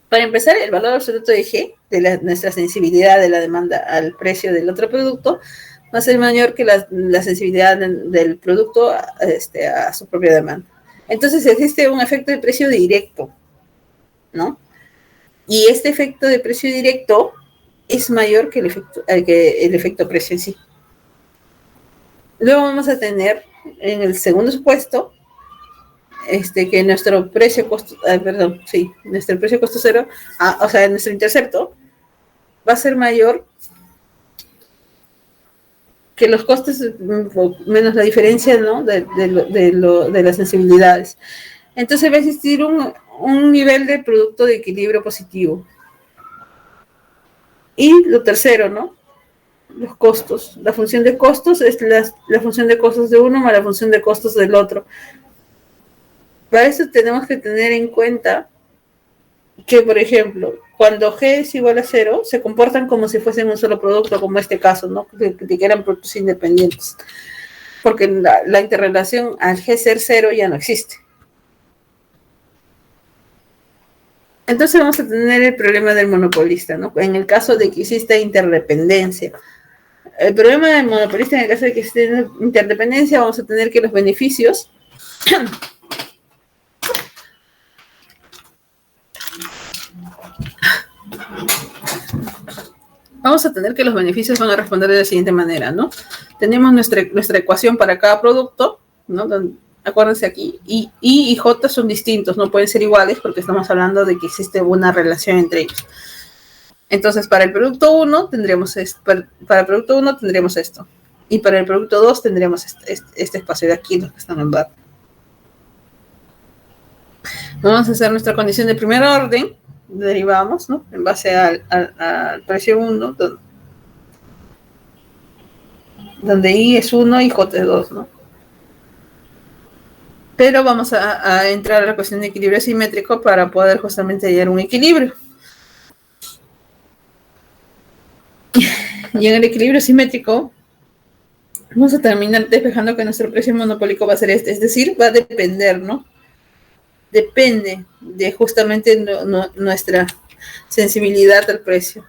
Para empezar, el valor absoluto de G, de nuestra sensibilidad de la demanda al precio del otro producto, va a ser mayor que la sensibilidad del producto a su propia demanda. Entonces existe un efecto de precio directo, ¿no? Y este efecto de precio directo es mayor que el efecto precio en sí. Luego vamos a tener, en el segundo supuesto, que nuestro precio costo, nuestro precio costo 0, o sea, nuestro intercepto va a ser mayor que los costes menos la diferencia, ¿no? de las sensibilidades. Entonces va a existir un nivel de producto de equilibrio positivo. Y lo tercero, ¿no? Los costos. La función de costos es la función de costos de uno más la función de costos del otro. Para eso tenemos que tener en cuenta que, por ejemplo, cuando G es igual a 0, se comportan como si fuesen un solo producto, como este caso, ¿no? Que eran productos independientes. porque la interrelación al G ser cero ya no existe. Entonces vamos a tener el problema del monopolista, ¿no? En el caso de que exista interdependencia. El problema del monopolista, en el caso de que exista interdependencia, vamos a tener que los beneficios van a responder de la siguiente manera, ¿no? Tenemos nuestra ecuación para cada producto, ¿no? Acuérdense aquí, I y J son distintos, no pueden ser iguales porque estamos hablando de que existe una relación entre ellos. Entonces, para el producto 1 tendremos esto, para el producto 1 tendremos esto, y para el producto 2 tendremos este espacio de aquí, los que están en bar. Vamos a hacer nuestra condición de primer orden, derivamos, ¿no? En base al precio 1, donde I es 1 y J es 2, ¿no? Pero vamos a entrar a la cuestión de equilibrio simétrico para poder justamente hallar un equilibrio. Y en el equilibrio simétrico vamos a terminar despejando que nuestro precio monopólico va a ser este, es decir, va a depender, ¿no? Depende de justamente nuestra sensibilidad al precio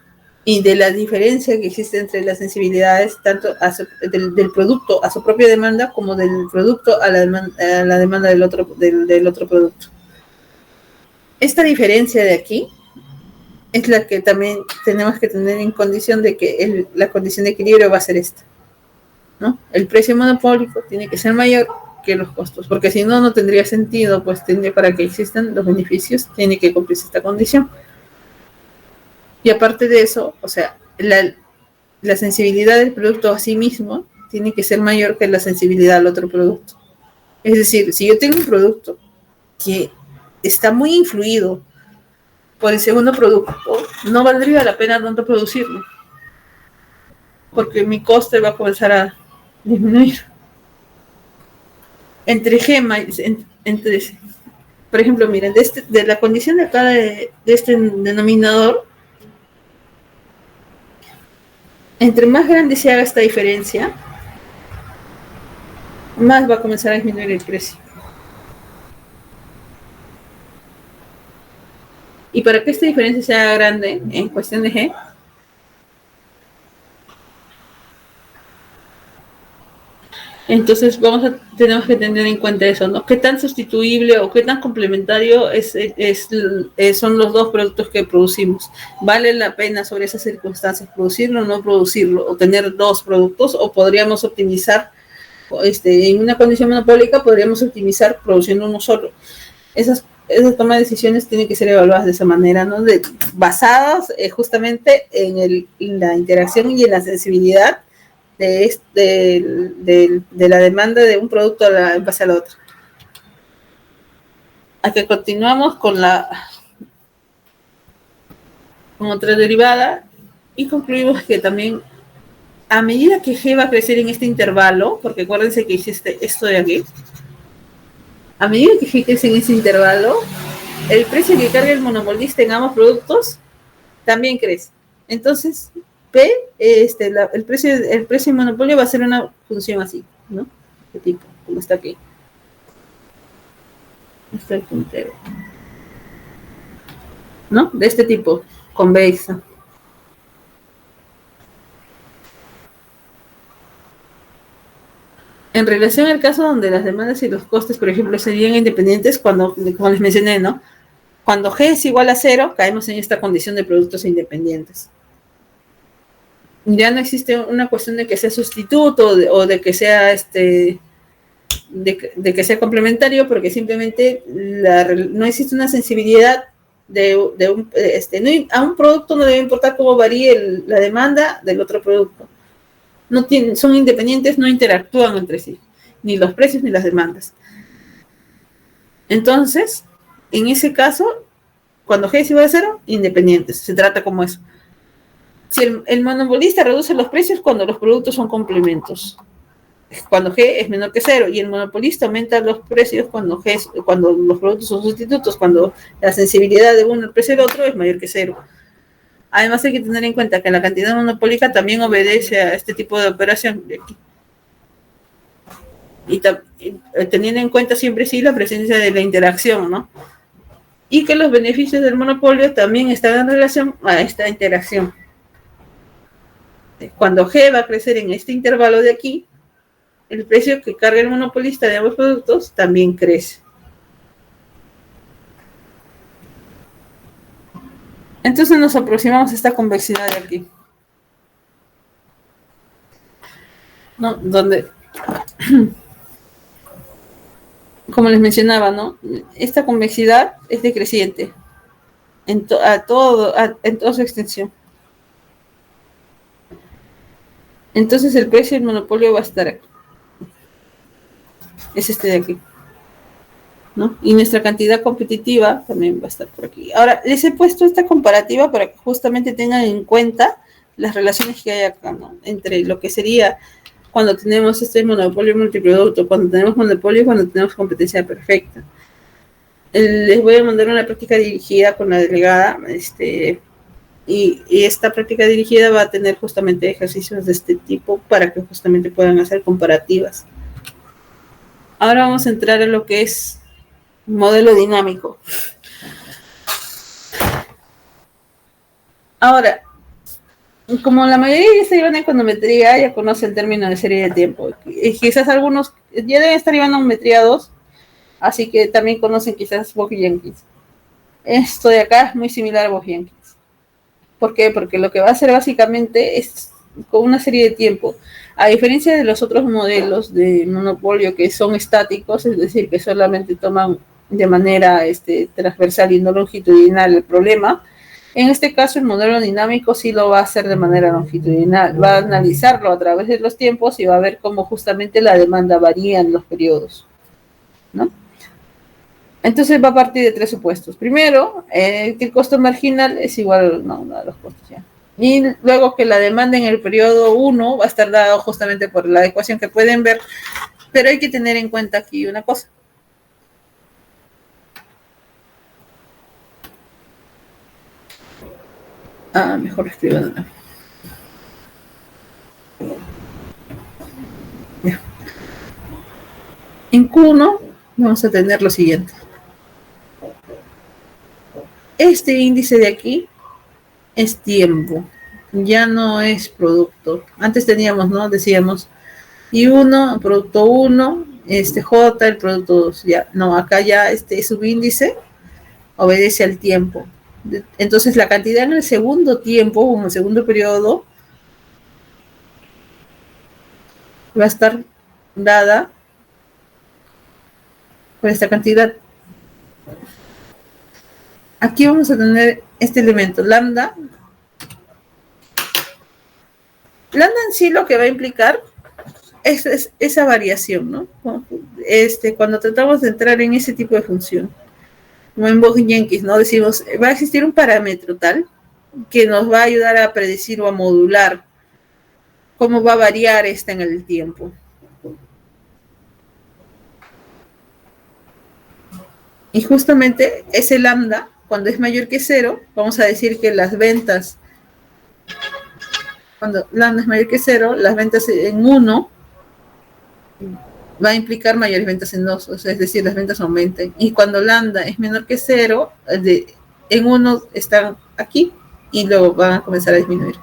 y de la diferencia que existe entre las sensibilidades tanto del producto a su propia demanda como del producto a la demanda del otro producto. Esta diferencia de aquí es la que también tenemos que tener en condición de que la condición de equilibrio va a ser esta, ¿no? El precio monopólico tiene que ser mayor que los costos, porque si no, no tendría sentido, pues para que existan los beneficios, tiene que cumplirse esta condición. Y aparte de eso, o sea, la sensibilidad del producto a sí mismo tiene que ser mayor que la sensibilidad al otro producto. Es decir, si yo tengo un producto que está muy influido por el segundo producto, no valdría la pena tanto producirlo, porque mi coste va a comenzar a disminuir. Entre G, por ejemplo, miren, de la condición de acá de este denominador, entre más grande se haga esta diferencia, más va a comenzar a disminuir el precio. Y para que esta diferencia sea grande en cuestión de G, entonces tenemos que tener en cuenta eso, ¿no? ¿Qué tan sustituible o qué tan complementario son los dos productos que producimos? ¿Vale la pena sobre esas circunstancias producirlo o no producirlo? ¿O tener dos productos? ¿O podríamos optimizar, en una condición monopólica, podríamos optimizar produciendo uno solo? Esas toma de decisiones tienen que ser evaluadas de esa manera, ¿no? Basadas justamente en la interacción y en la sensibilidad de la demanda de un producto en base al otro. Aquí continuamos con otra derivada y concluimos que también a medida que G va a crecer en este intervalo, porque acuérdense que hiciste esto de aquí, a medida que G crece en ese intervalo, el precio que carga el monopolista en ambos productos también crece. Entonces, P, el precio de monopolio va a ser una función así, ¿no? De tipo, como está aquí. Está el puntero, ¿no? De este tipo, convexa. En relación al caso donde las demandas y los costes, por ejemplo, serían independientes, como les mencioné, ¿no? Cuando G es igual a 0, caemos en esta condición de productos independientes. Ya no existe una cuestión de que sea sustituto o de que sea de que sea complementario, porque simplemente no existe una sensibilidad a un producto no debe importar cómo varíe la demanda del otro producto. Son independientes, no interactúan entre sí, ni los precios ni las demandas. Entonces, en ese caso, cuando G es igual a 0, independientes, se trata como eso. Si el monopolista reduce los precios cuando los productos son complementos, cuando G es menor que 0, y el monopolista aumenta los precios cuando los productos son sustitutos, cuando la sensibilidad de uno al precio del otro es mayor que 0. Además hay que tener en cuenta que la cantidad monopólica también obedece a este tipo de operación de aquí. teniendo en cuenta siempre sí la presencia de la interacción, ¿no? Y que los beneficios del monopolio también están en relación a esta interacción. Cuando G va a crecer en este intervalo de aquí, el precio que carga el monopolista de ambos productos también crece. Entonces nos aproximamos a esta convexidad de aquí, ¿no? Donde, como les mencionaba, ¿no? Esta convexidad es decreciente en toda su extensión. Entonces el precio del monopolio va a estar aquí. Es este de aquí, ¿no? Y nuestra cantidad competitiva también va a estar por aquí. Ahora, les he puesto esta comparativa para que justamente tengan en cuenta las relaciones que hay acá, ¿no? Entre lo que sería cuando tenemos este monopolio multiproducto, cuando tenemos monopolio y cuando tenemos competencia perfecta. Les voy a mandar una práctica dirigida con la delegada, y esta práctica dirigida va a tener justamente ejercicios de este tipo para que justamente puedan hacer comparativas. Ahora vamos a entrar en lo que es modelo dinámico. Ahora, como la mayoría ya está llevando econometría, ya conoce el término de serie de tiempo. Y quizás algunos ya deben estar llevando metría 2, así que también conocen quizás Bose-Jenkins. Esto de acá es muy similar a Bose-Jenkins. ¿Por qué? Porque lo que va a hacer básicamente es con una serie de tiempo. A diferencia de los otros modelos de monopolio que son estáticos, es decir, que solamente toman de manera transversal y no longitudinal el problema, en este caso el modelo dinámico sí lo va a hacer de manera longitudinal, va a analizarlo a través de los tiempos y va a ver cómo justamente la demanda varía en los periodos, ¿no? Entonces va a partir de tres supuestos. Primero, que el costo marginal es igual a los costos ya. Y luego que la demanda en el periodo 1 va a estar dado justamente por la ecuación que pueden ver, pero hay que tener en cuenta aquí una cosa. Mejor escribo de nuevo. Ya. En Q1 vamos a tener lo siguiente. Este índice de aquí es tiempo, ya no es producto. Antes teníamos, ¿no? Decíamos, I1, producto 1, J, el producto 2. Ya, no, acá ya este subíndice obedece al tiempo. Entonces la cantidad en el segundo tiempo, en el segundo periodo, va a estar dada por esta cantidad. Aquí vamos a tener este elemento, lambda. Lambda en sí lo que va a implicar es esa variación, ¿no? Cuando tratamos de entrar en ese tipo de función, como en Bose-Jenkins, ¿no? Decimos, va a existir un parámetro tal que nos va a ayudar a predecir o a modular cómo va a variar esta en el tiempo. Y justamente ese lambda, cuando es mayor que 0, vamos a decir que las ventas, cuando lambda es mayor que 0, las ventas en 1 va a implicar mayores ventas en 2, o sea, es decir, las ventas aumentan. Y cuando lambda es menor que 0, en 1 están aquí y luego van a comenzar a disminuir.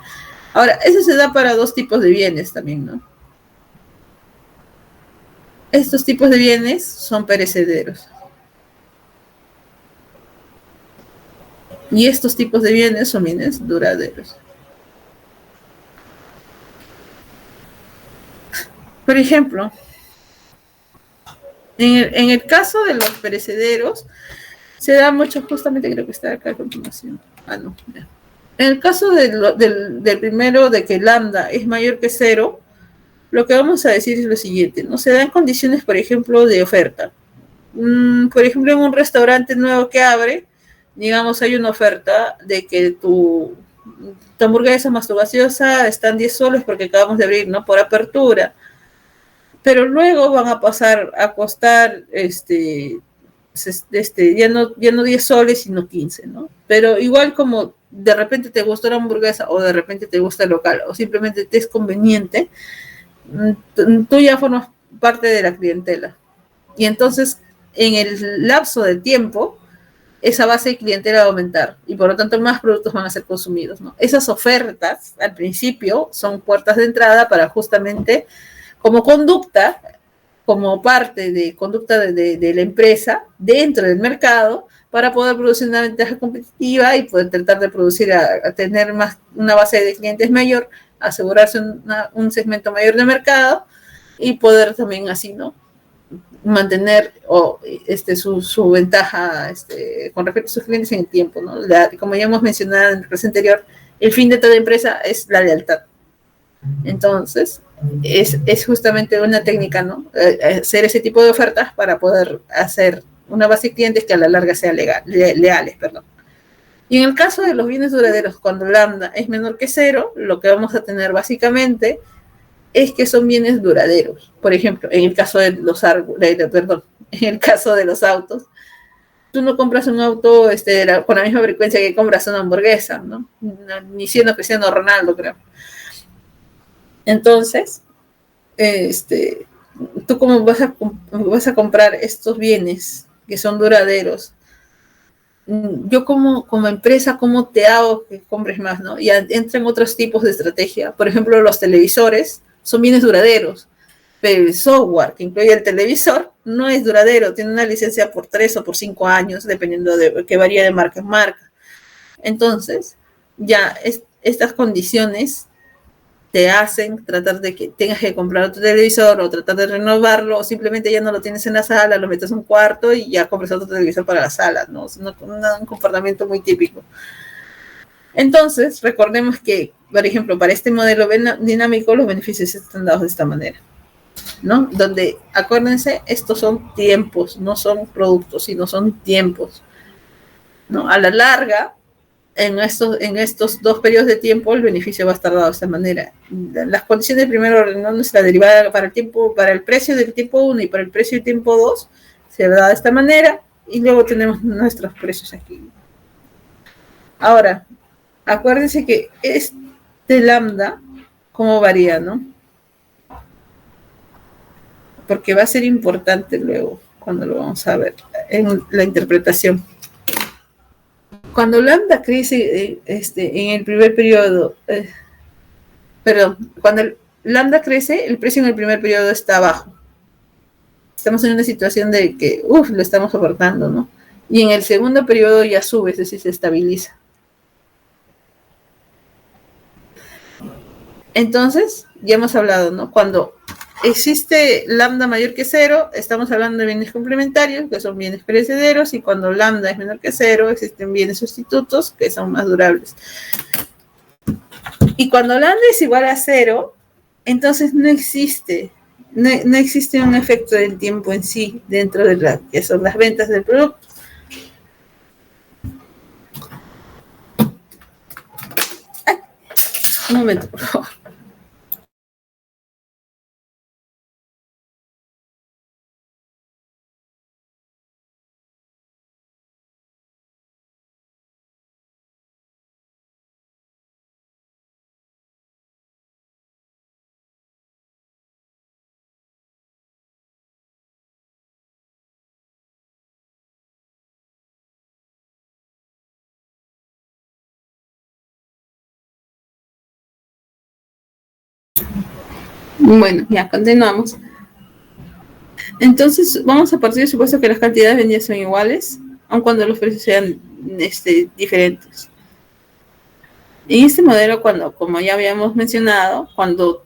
Ahora, eso se da para dos tipos de bienes también, ¿no? Estos tipos de bienes son perecederos. Y estos tipos de bienes son bienes duraderos. Por ejemplo, en el caso de los perecederos, se da mucho, justamente creo que está acá a continuación. No. En el caso del primero, de que lambda es mayor que 0, lo que vamos a decir es lo siguiente, ¿no? Se dan condiciones, por ejemplo, de oferta. Por ejemplo, en un restaurante nuevo que abre, digamos, hay una oferta de que tu hamburguesa más tu gaseosa están 10 soles porque acabamos de abrir, ¿no? Por apertura. Pero luego van a pasar a costar ya no 10 soles, sino 15, ¿no? Pero igual como de repente te gusta la hamburguesa o de repente te gusta el local o simplemente te es conveniente, tú ya formas parte de la clientela. Y entonces, en el lapso de tiempo, esa base de clientela va a aumentar y por lo tanto más productos van a ser consumidos, ¿no? Esas ofertas al principio son puertas de entrada para justamente como conducta, como parte de conducta de la empresa dentro del mercado para poder producir una ventaja competitiva y poder tratar de producir a tener más una base de clientes mayor, asegurarse un segmento mayor de mercado y poder también así, ¿no? Mantener su ventaja con respecto a sus clientes en el tiempo, ¿no? Como ya hemos mencionado en el clase anterior, el fin de toda empresa es la lealtad. Entonces, es justamente una técnica, ¿no? Hacer ese tipo de ofertas para poder hacer una base de clientes que a la larga sean leales, perdón. Y en el caso de los bienes duraderos, cuando lambda es menor que cero, lo que vamos a tener básicamente es que son bienes duraderos. Por ejemplo, en el caso de los en el caso de los autos, tú no compras un auto con la misma frecuencia que compras una hamburguesa, ¿no? Ni siendo Cristiano Ronaldo, creo. Entonces, tú cómo vas a comprar estos bienes que son duraderos. Yo como empresa, ¿cómo te hago que compres más, no? Y entran otros tipos de estrategia. Por ejemplo, los televisores son bienes duraderos, pero el software que incluye el televisor no es duradero, tiene una licencia por 3 o por 5 años, dependiendo de que varía de marca en marca. Entonces, ya estas condiciones te hacen tratar de que tengas que comprar otro televisor o tratar de renovarlo, o simplemente ya no lo tienes en la sala, lo metes en un cuarto y ya compras otro televisor para la sala, ¿no? Es un comportamiento muy típico. Entonces, recordemos que, por ejemplo, para este modelo dinámico, los beneficios están dados de esta manera, ¿no? Donde, acuérdense, estos son tiempos, no son productos, sino son tiempos, ¿no? A la larga, en estos dos periodos de tiempo, el beneficio va a estar dado de esta manera. Las condiciones de primer orden, ¿no? Nuestra derivada para el precio del tiempo 1 y para el precio del tiempo 2 se da de esta manera, y luego tenemos nuestros precios aquí. Ahora, acuérdense que este lambda, ¿cómo varía, no? Porque va a ser importante luego, cuando lo vamos a ver en la interpretación. Cuando lambda crece en el primer periodo, cuando el lambda crece, el precio en el primer periodo está bajo. Estamos en una situación de que, lo estamos soportando, ¿no? Y en el segundo periodo ya sube, es decir, se estabiliza. Entonces, ya hemos hablado, ¿no? Cuando existe lambda mayor que cero, estamos hablando de bienes complementarios, que son bienes perecederos, y cuando lambda es menor que cero, existen bienes sustitutos, que son más durables. Y cuando lambda es igual a cero, entonces no existe un efecto del tiempo en sí dentro de que son las ventas del producto. Ay, un momento, por favor. Bueno, ya continuamos. Entonces, vamos a partir del supuesto que las cantidades vendidas son iguales, aun cuando los precios sean diferentes. En este modelo, como ya habíamos mencionado, cuando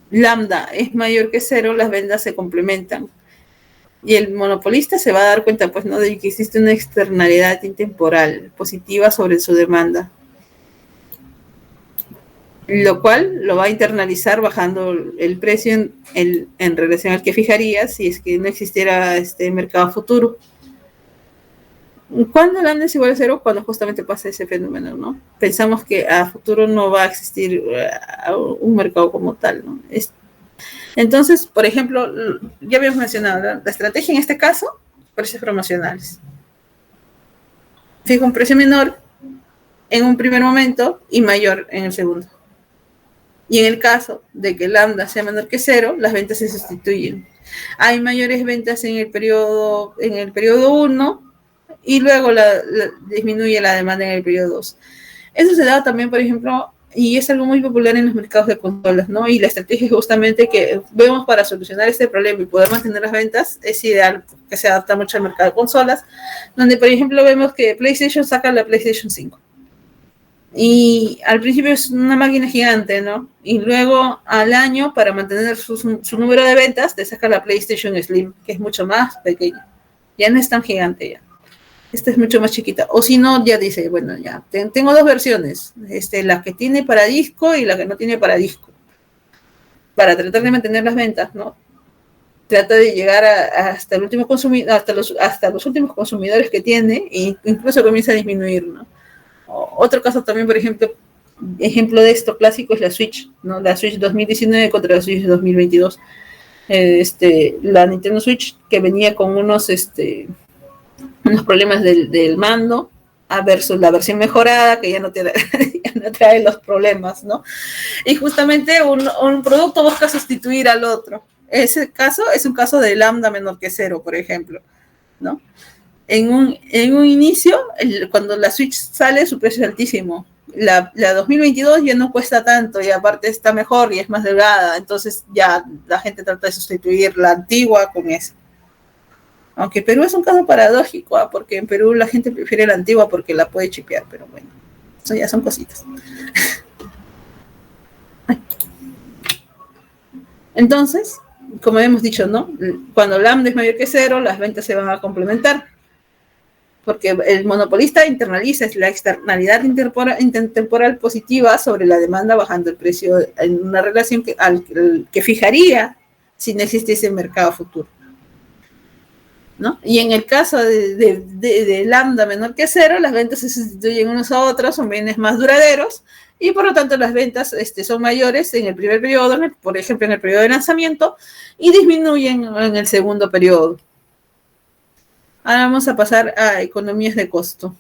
lambda es mayor que cero, las ventas se complementan. Y el monopolista se va a dar cuenta, pues, ¿no?, de que existe una externalidad intemporal positiva sobre su demanda, lo cual lo va a internalizar bajando el precio en relación al que fijaría si es que no existiera este mercado futuro. ¿Cuándo lambda es igual a cero? Cuando justamente pasa ese fenómeno, ¿no? Pensamos que a futuro no va a existir un mercado como tal, ¿no? Entonces, por ejemplo, ya habíamos mencionado, ¿no?, la estrategia en este caso, precios promocionales. Fijo un precio menor en un primer momento y mayor en el segundo. Y en el caso de que lambda sea menor que 0, las ventas se sustituyen. Hay mayores ventas en el periodo 1 y luego disminuye la demanda en el periodo 2. Eso se da también, por ejemplo, y es algo muy popular en los mercados de consolas, ¿no? Y la estrategia justamente que vemos para solucionar este problema y poder mantener las ventas es ideal, que se adapta mucho al mercado de consolas, donde, por ejemplo, vemos que PlayStation saca la PlayStation 5. Y al principio es una máquina gigante, ¿no? Y luego al año, para mantener su número de ventas, te saca la PlayStation Slim, que es mucho más pequeña. Ya no es tan gigante ya. Esta es mucho más chiquita. O si no, ya dice, bueno, ya, tengo dos versiones. La que tiene para disco y la que no tiene para disco. Para tratar de mantener las ventas, ¿no? Trata de llegar hasta el último consumidor, hasta los últimos consumidores que tiene, e incluso comienza a disminuir, ¿no? Otro caso también, por ejemplo de esto clásico es la Switch, ¿no? La Switch 2019 contra la Switch 2022. La Nintendo Switch, que venía con unos problemas del mando, versus la versión mejorada, que ya no trae los problemas, ¿no? Y justamente un producto busca sustituir al otro. Ese caso es un caso de lambda menor que 0, por ejemplo, ¿no? En un inicio, cuando la Switch sale, su precio es altísimo. La 2022 ya no cuesta tanto y aparte está mejor y es más delgada, entonces ya la gente trata de sustituir la antigua con esa. Aunque Perú es un caso paradójico, porque en Perú la gente prefiere la antigua porque la puede chipear, pero bueno, eso ya son cositas. Entonces, como hemos dicho, ¿no? Cuando lambda es mayor que 0, las ventas se van a complementar, porque el monopolista internaliza la externalidad intertemporal positiva sobre la demanda, bajando el precio en una relación que fijaría si no existiese un mercado futuro, ¿no? Y en el caso de lambda menor que 0, las ventas se sustituyen unos a otros, son bienes más duraderos, y por lo tanto las ventas son mayores en el primer periodo, por ejemplo en el periodo de lanzamiento, y disminuyen en el segundo periodo. Ahora vamos a pasar a economías de costo.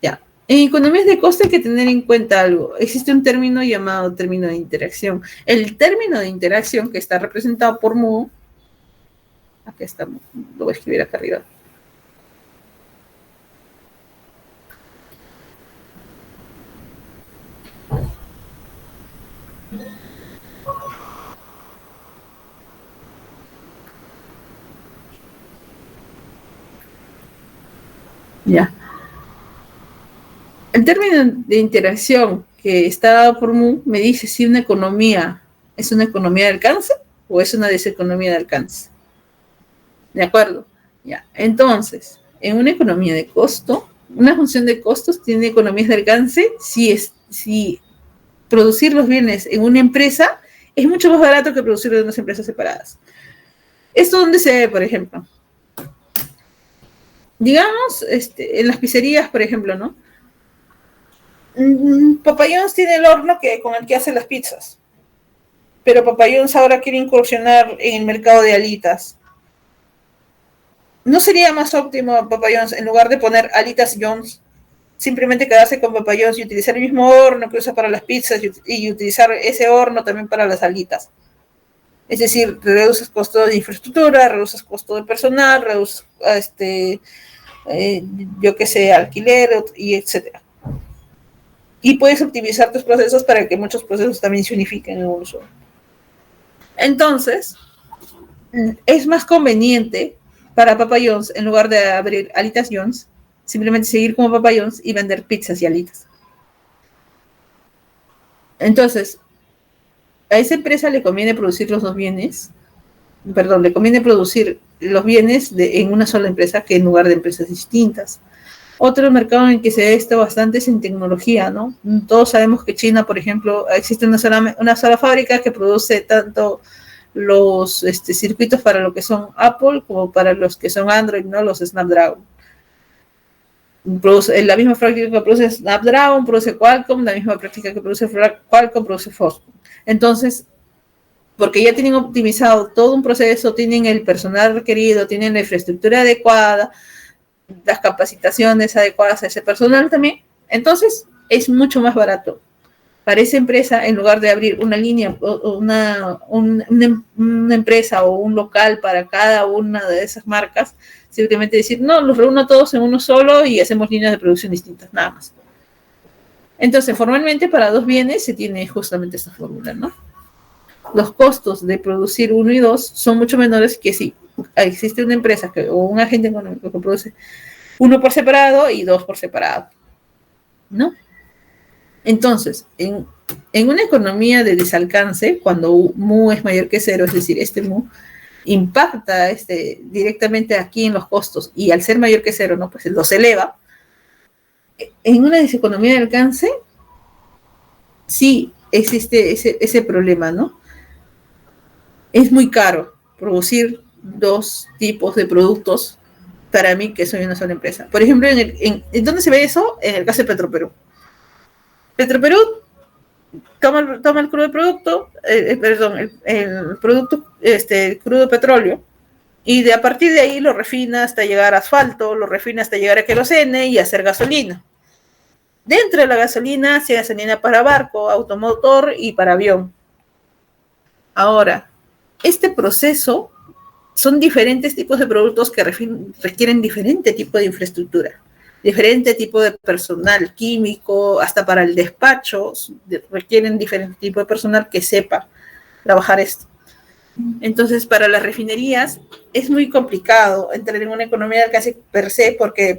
Ya. En economías de costo hay que tener en cuenta algo. Existe un término llamado término de interacción. El término de interacción, que está representado por mu, aquí está, lo voy a escribir acá arriba. Ya. El término de interacción que está dado por mu me dice si una economía es una economía de alcance o es una deseconomía de alcance. ¿De acuerdo? Ya. Entonces, en una economía de costo, una función de costos tiene economías de alcance si producir los bienes en una empresa es mucho más barato que producirlos en dos empresas separadas. ¿Esto dónde se ve, por ejemplo? Digamos, en las pizzerías, por ejemplo, ¿no? Papa John's tiene el horno con el que hace las pizzas, pero Papa John's ahora quiere incursionar en el mercado de alitas. ¿No sería más óptimo Papa John's, en lugar de poner alitas John's, simplemente quedarse con Papa John's y utilizar el mismo horno que usa para las pizzas y utilizar ese horno también para las alitas? Es decir, reduces costos de infraestructura, reduces costos de personal, reduces, alquiler, y etcétera. Y puedes optimizar tus procesos para que muchos procesos también se unifiquen en uno solo. Entonces, es más conveniente para Papa John's, en lugar de abrir alitas John's, simplemente seguir como Papa John's y vender pizzas y alitas. Entonces, a esa empresa le conviene producir los dos bienes, le conviene producir los bienes en una sola empresa que en lugar de empresas distintas. Otro mercado en que se ve esto bastante es en tecnología, ¿no? Todos sabemos que China, por ejemplo, existe una sola fábrica que produce tanto los circuitos para lo que son Apple como para los que son Android, ¿no? Los Snapdragon. La misma práctica que produce Snapdragon, produce Qualcomm, la misma práctica que produce Qualcomm, produce Foxconn. Entonces, porque ya tienen optimizado todo un proceso, tienen el personal requerido, tienen la infraestructura adecuada, las capacitaciones adecuadas a ese personal también, entonces es mucho más barato. para esa empresa, en lugar de abrir una línea, una empresa o un local para cada una de esas marcas, simplemente decir, no, los reúno todos en uno solo y hacemos líneas de producción distintas, nada más. Entonces, formalmente, para dos bienes se tiene justamente esta fórmula, ¿no? Los costos de producir uno y dos son mucho menores que si existe una empresa o un agente económico que produce uno por separado y dos por separado, ¿no? Entonces, en una economía de desalcance, cuando mu es mayor que cero, es decir, este mu impacta directamente aquí en los costos y al ser mayor que cero, ¿no? Pues los eleva. En una deseconomía de alcance, sí existe ese problema, ¿no? Es muy caro producir dos tipos de productos para mí que soy una sola empresa. Por ejemplo, ¿en dónde se ve eso? En el caso de Petroperú. Petroperú toma el crudo producto, el producto, crudo petróleo, y a partir de ahí lo refina hasta llegar a asfalto, lo refina hasta llegar a querosene y hacer gasolina. Dentro de la gasolina, hace gasolina para barco, automotor y para avión. Ahora, este proceso son diferentes tipos de productos que requieren diferente tipo de infraestructura, diferente tipo de personal químico, hasta para el despacho requieren diferente tipo de personal que sepa trabajar esto. Entonces, para las refinerías es muy complicado entrar en una economía de alcance per se porque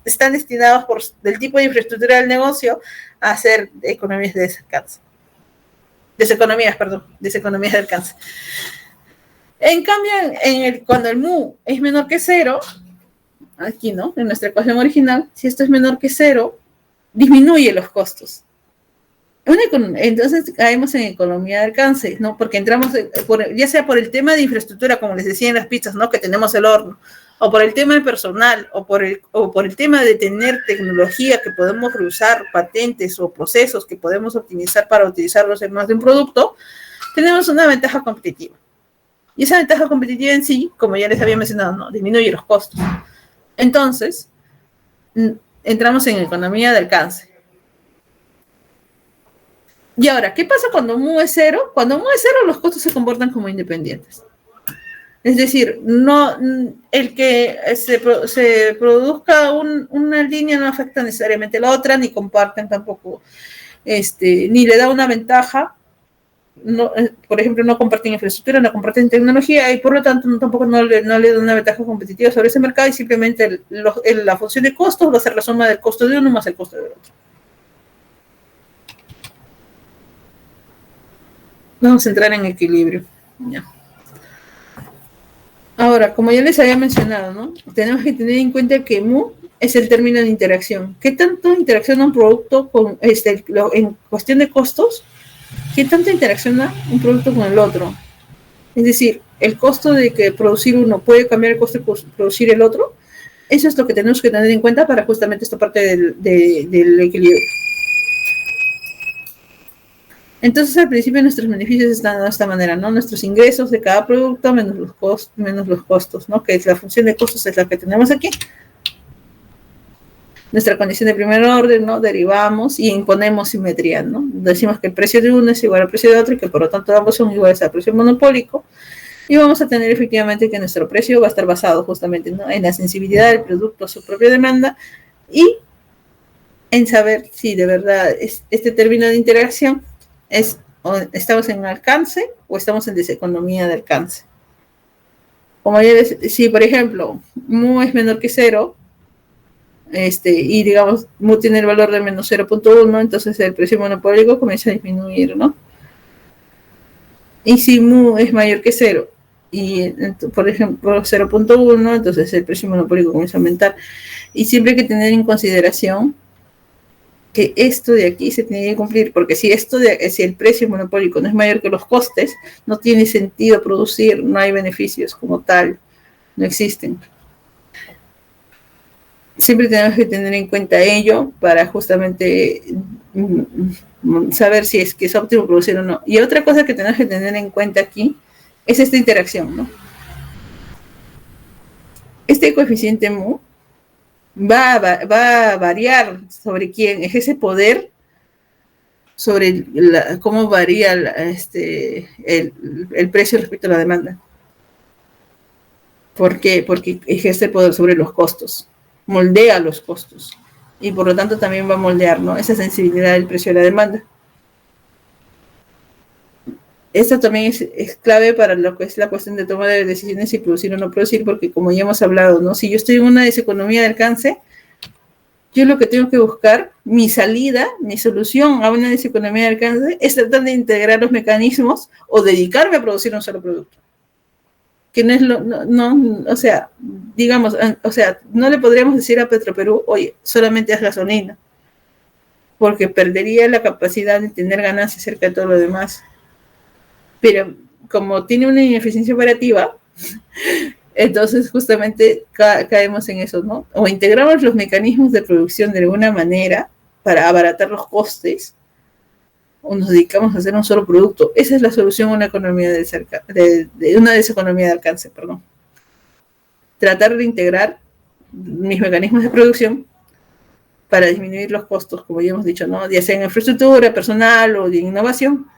están destinados por el tipo de infraestructura del negocio a hacer economías de alcance. Deseconomías de alcance. En cambio, cuando el mu es menor que cero, aquí, ¿no? En nuestra ecuación original, si esto es menor que cero, disminuye los costos. Entonces caemos en economía de alcance, ¿no? Porque entramos, ya sea por el tema de infraestructura, como les decía en las pizzas, ¿no? Que tenemos el horno, o por el tema de personal, o por el tema de tener tecnología que podemos reusar, patentes o procesos que podemos optimizar para utilizarlos en más de un producto, tenemos una ventaja competitiva. Y esa ventaja competitiva en sí, como ya les había mencionado, ¿no? Disminuye los costos. Entonces, entramos en economía de alcance. Y ahora, ¿qué pasa cuando mu es cero? Cuando mu es cero, los costos se comportan como independientes. Es decir, no, el que se produzca una línea no afecta necesariamente a la otra, ni comparten tampoco, ni le da una ventaja. No, por ejemplo, no comparten infraestructura, no comparten tecnología y por lo tanto tampoco no le da una ventaja competitiva sobre ese mercado y simplemente la función de costos va a ser la suma del costo de uno más el costo del otro. Vamos a entrar en equilibrio. Ya. Ahora, como ya les había mencionado, ¿no? Tenemos que tener en cuenta que mu es el término de interacción. ¿Qué tanto interacciona un producto con en cuestión de costos? ¿Qué tanto interacciona un producto con el otro? Es decir, el costo de que producir uno puede cambiar el costo de producir el otro. Eso es lo que tenemos que tener en cuenta para justamente esta parte del equilibrio. Entonces, al principio nuestros beneficios están de esta manera, ¿no? Nuestros ingresos de cada producto menos los costos, ¿no? Que es la función de costos es la que tenemos aquí. Nuestra condición de primer orden, ¿no? Derivamos y imponemos simetría, ¿no? Decimos que el precio de uno es igual al precio de otro y que por lo tanto ambos son iguales al precio monopólico y vamos a tener efectivamente que nuestro precio va a estar basado justamente, ¿no? En la sensibilidad del producto a su propia demanda y en saber si de verdad este término de interacción estamos en alcance o estamos en deseconomía de alcance. Como ya si por ejemplo mu es menor que cero, y digamos mu tiene el valor de menos 0.1, entonces el precio monopólico comienza a disminuir, ¿no? Y si mu es mayor que cero y por ejemplo 0.1, entonces el precio monopólico comienza a aumentar. Y siempre hay que tener en consideración que esto de aquí se tiene que cumplir, porque si el precio monopólico no es mayor que los costes, no tiene sentido producir, no hay beneficios como tal, no existen. Siempre tenemos que tener en cuenta ello para justamente saber si es que es óptimo producir o no. Y otra cosa que tenemos que tener en cuenta aquí es esta interacción, ¿no? Este coeficiente mu va a variar sobre quién ejerce poder sobre cómo varía el precio respecto a la demanda. ¿Por qué? Porque ejerce poder sobre los costos, moldea los costos y por lo tanto también va a moldear, ¿no?, esa sensibilidad del precio de la demanda. Esto también es clave para lo que es la cuestión de toma de decisiones si producir o no producir, porque como ya hemos hablado, ¿no?, si yo estoy en una deseconomía de alcance, yo lo que tengo que buscar, mi salida, mi solución a una deseconomía de alcance es tratar de integrar los mecanismos o dedicarme a producir un solo producto. Que no es o sea, digamos, o sea, no le podríamos decir a Petroperú, oye, solamente haz gasolina, porque perdería la capacidad de tener ganancias cerca de todo lo demás. Pero como tiene una ineficiencia operativa, entonces justamente caemos en eso, ¿no? O integramos los mecanismos de producción de alguna manera para abaratar los costes, o nos dedicamos a hacer un solo producto. Esa es la solución a una economía de una deseconomía de alcance, perdón. Tratar de integrar mis mecanismos de producción para disminuir los costos, como ya hemos dicho, ¿no?, ya sea en infraestructura, personal o de innovación,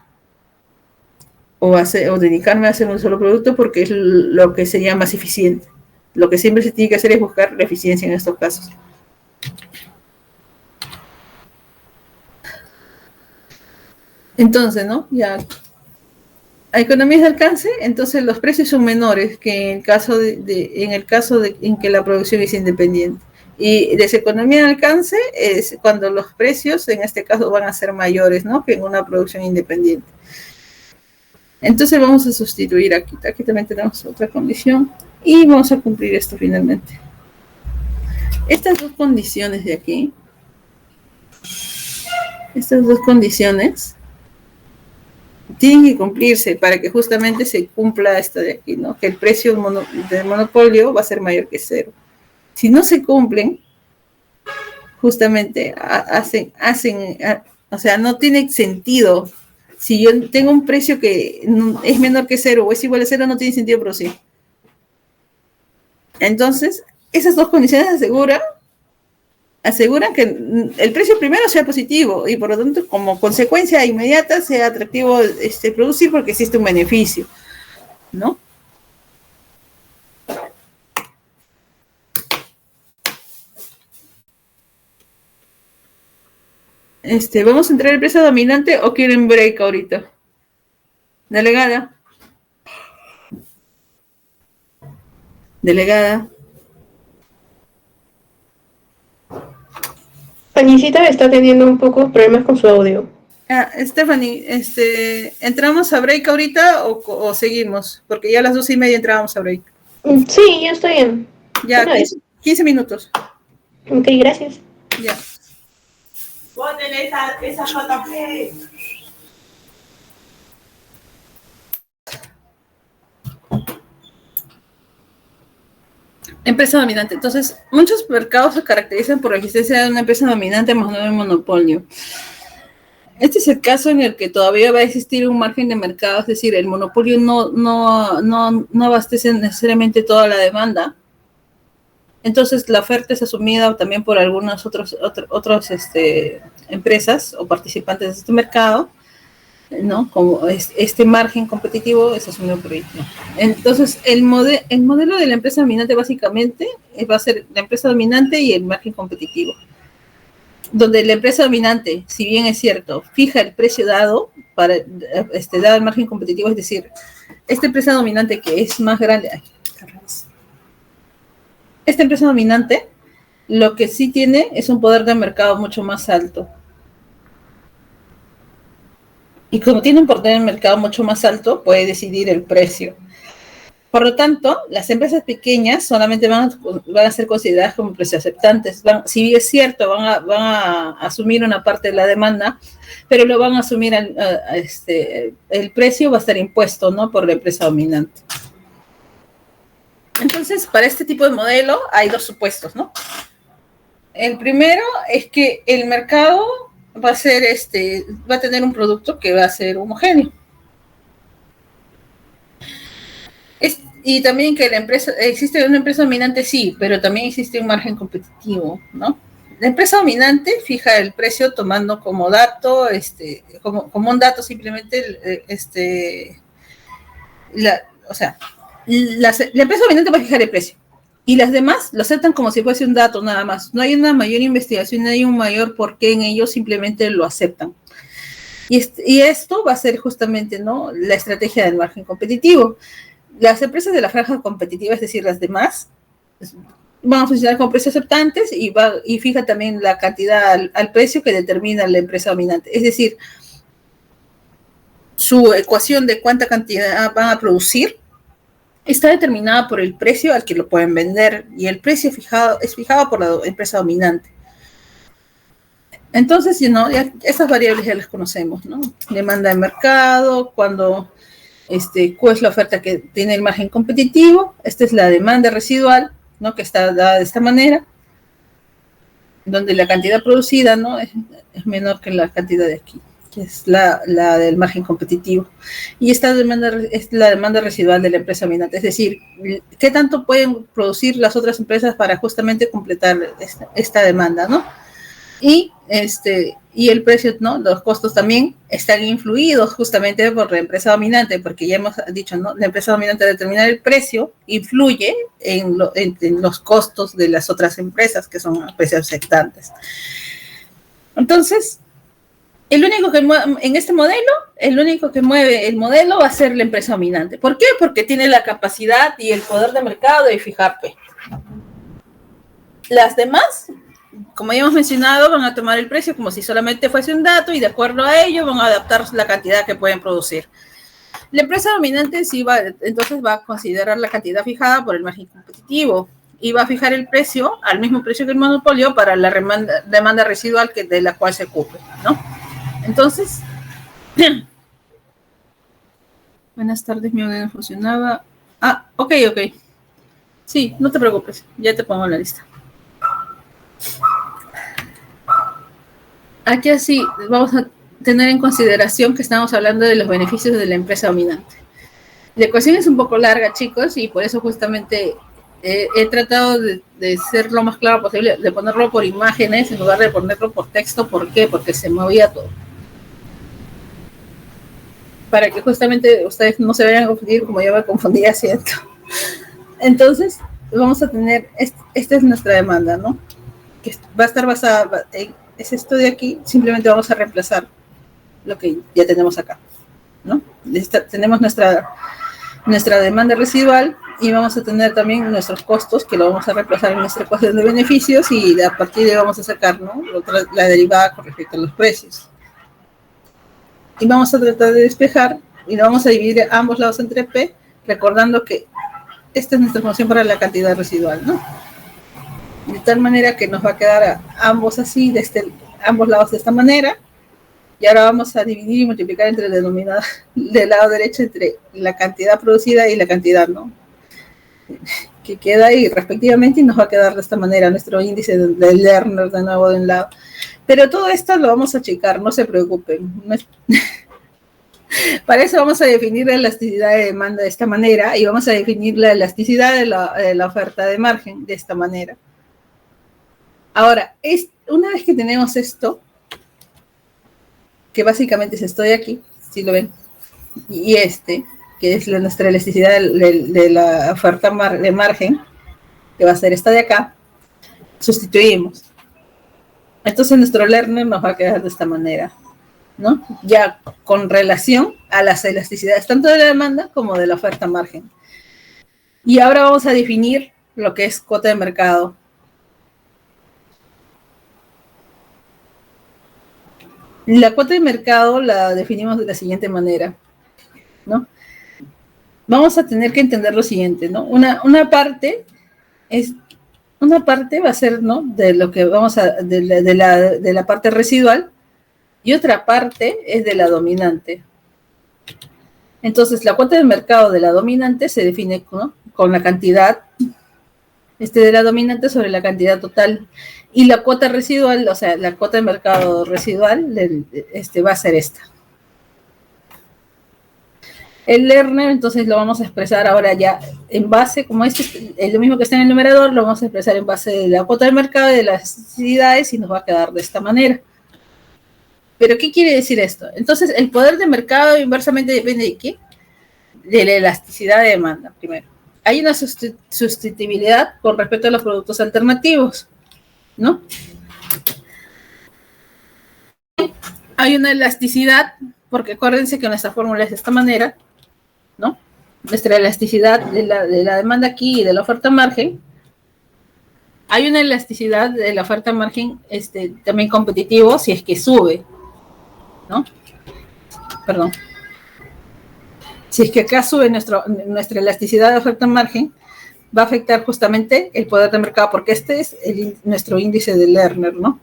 o dedicarme a hacer un solo producto porque es lo que sería más eficiente. Lo que siempre se tiene que hacer es buscar la eficiencia en estos casos. Entonces, ¿no?, ya a economías de alcance, entonces los precios son menores que en el caso en que la producción es independiente. Y deseconomía de alcance es cuando los precios, en este caso, van a ser mayores, ¿no?, que en una producción independiente. Entonces vamos a sustituir aquí también tenemos otra condición y vamos a cumplir esto finalmente. Estas dos condiciones de aquí, estas dos condiciones tienen que cumplirse para que justamente se cumpla esto de aquí, ¿no?, que el precio del monopolio va a ser mayor que cero. Si no se cumplen, justamente o sea, no tiene sentido. Si yo tengo un precio que es menor que cero o es igual a cero, no tiene sentido producir. Entonces, esas dos condiciones aseguran que el precio primero sea positivo y por lo tanto, como consecuencia inmediata, sea atractivo producir porque existe un beneficio, ¿no? ¿Vamos a entrar en empresa dominante o quieren break ahorita? Delegada. Anisita está teniendo un poco problemas con su audio. Stephanie, ¿entramos a break ahorita o seguimos? Porque ya a las 2:30 entrábamos a break. Sí, ya estoy en. Ya, 15 minutos. Ok, gracias. Ya. Póntele esa JP. Empresa dominante. Entonces, muchos mercados se caracterizan por la existencia de una empresa dominante más no de monopolio. Este es el caso en el que todavía va a existir un margen de mercado, es decir, el monopolio no abastece necesariamente toda la demanda. Entonces, la oferta es asumida también por algunas otras empresas o participantes de este mercado, ¿no? Como este margen competitivo es asumido por ellos. Entonces, el modelo de la empresa dominante básicamente va a ser la empresa dominante y el margen competitivo, donde la empresa dominante, si bien es cierto, fija el precio dado dado el margen competitivo, es decir, esta empresa dominante que es más grande, esta empresa dominante lo que sí tiene es un poder de mercado mucho más alto. Y como tiene un poder de mercado mucho más alto, puede decidir el precio. Por lo tanto, las empresas pequeñas solamente van a ser consideradas como precios aceptantes. Si bien es cierto, van a asumir una parte de la demanda, pero lo van a asumir, el precio va a estar impuesto, ¿no?, por la empresa dominante. Entonces, para este tipo de modelo hay dos supuestos, ¿no? El primero es que el mercado va a tener un producto que va a ser homogéneo. Y también que existe una empresa dominante, sí, pero también existe un margen competitivo, ¿no? la empresa dominante fija el precio tomando como dato, como un dato simplemente, o sea, la empresa dominante va a fijar el precio y las demás lo aceptan como si fuese un dato nada más. No hay una mayor investigación, no hay un mayor porqué en ellos, simplemente lo aceptan. Y esto va a ser justamente, ¿no?, la estrategia del margen competitivo. Las empresas de la franja competitiva, es decir, las demás, van a funcionar con precios aceptantes y fija también la cantidad al precio que determina la empresa dominante. Es decir, su ecuación de cuánta cantidad van a producir está determinada por el precio al que lo pueden vender, y el precio es fijado por la empresa dominante. Entonces, ¿no?, ya esas variables ya las conocemos, ¿no? Demanda de mercado, cuál es la oferta que tiene el margen competitivo. Esta es la demanda residual, ¿no?, que está dada de esta manera, donde la cantidad producida, ¿no?, es menor que la cantidad de aquí, que es la del margen competitivo. Y esta demanda es la demanda residual de la empresa dominante, es decir, ¿qué tanto pueden producir las otras empresas para justamente completar esta demanda, ¿no? Y el precio, ¿no?, los costos también están influidos justamente por la empresa dominante, porque ya hemos dicho, ¿no?, la empresa dominante al determinar el precio influye en los costos de las otras empresas, que son precios aceptantes. Entonces, en este modelo, el único que mueve el modelo va a ser la empresa dominante. ¿Por qué? Porque tiene la capacidad y el poder de mercado de fijar P. Las demás, como ya hemos mencionado, van a tomar el precio como si solamente fuese un dato y de acuerdo a ello van a adaptar la cantidad que pueden producir. La empresa dominante entonces va a considerar la cantidad fijada por el margen competitivo y va a fijar el precio al mismo precio que el monopolio para la demanda residual de la cual se ocupe, ¿no? Entonces, buenas tardes, mi audio no funcionaba. Ok. Sí, no te preocupes, ya te pongo en la lista. Aquí así vamos a tener en consideración que estamos hablando de los beneficios de la empresa dominante. La ecuación es un poco larga, chicos, y por eso justamente he tratado de ser lo más claro posible, de ponerlo por imágenes en lugar de ponerlo por texto. ¿Por qué? Porque se movía todo. Para que justamente ustedes no se vayan a confundir como yo me confundía haciendo. Entonces, vamos a tener, esta es nuestra demanda, ¿no?, que va a estar basada en esto de aquí. Simplemente vamos a reemplazar lo que ya tenemos acá, ¿no? Tenemos nuestra demanda residual y vamos a tener también nuestros costos, que lo vamos a reemplazar en nuestra ecuación de beneficios, y a partir de ahí vamos a sacar, ¿no?, la derivada con respecto a los precios. Y vamos a tratar de despejar y lo vamos a dividir ambos lados entre P, recordando que esta es nuestra función para la cantidad residual, ¿no? De tal manera que nos va a quedar a ambos así, ambos lados de esta manera. Y ahora vamos a dividir y multiplicar entre el denominador del lado derecho entre la cantidad producida y la cantidad, ¿no?, que queda ahí respectivamente, y nos va a quedar de esta manera nuestro índice de Lerner de nuevo de un lado. Pero todo esto lo vamos a checar, no se preocupen. Para eso vamos a definir la elasticidad de demanda de esta manera y vamos a definir la elasticidad de la oferta de margen de esta manera. Ahora, una vez que tenemos esto, que básicamente es esto de aquí, si lo ven, y que es nuestra elasticidad de la oferta de margen, que va a ser esta de acá, sustituimos. Entonces nuestro Lerner nos va a quedar de esta manera, ¿no?, ya con relación a las elasticidades tanto de la demanda como de la oferta margen. Y ahora vamos a definir lo que es cuota de mercado. La cuota de mercado la definimos de la siguiente manera, ¿no? Vamos a tener que entender lo siguiente, ¿no? Una parte va a ser, ¿no?, de lo que de la parte residual, y otra parte es de la dominante. Entonces, la cuota de mercado de la dominante se define, ¿no?, con la cantidad de la dominante sobre la cantidad total. Y la cuota residual, o sea, la cuota de mercado residual va a ser esta. El learner, entonces lo vamos a expresar ahora ya en base, como este es lo mismo que está en el numerador, lo vamos a expresar en base de la cuota de mercado y de las necesidades y nos va a quedar de esta manera. ¿Pero qué quiere decir esto? Entonces, el poder de mercado inversamente depende de ¿qué? De la elasticidad de demanda, primero. Hay una sustituibilidad con respecto a los productos alternativos, ¿no? Hay una elasticidad, porque acuérdense que nuestra fórmula es de esta manera, ¿no? Nuestra elasticidad de la demanda aquí y de la oferta margen. Hay una elasticidad de la oferta margen también competitivo si es que sube, ¿no? Perdón. Si es que acá sube nuestra elasticidad de oferta margen, va a afectar justamente el poder de mercado, porque este es nuestro índice de Lerner, ¿no?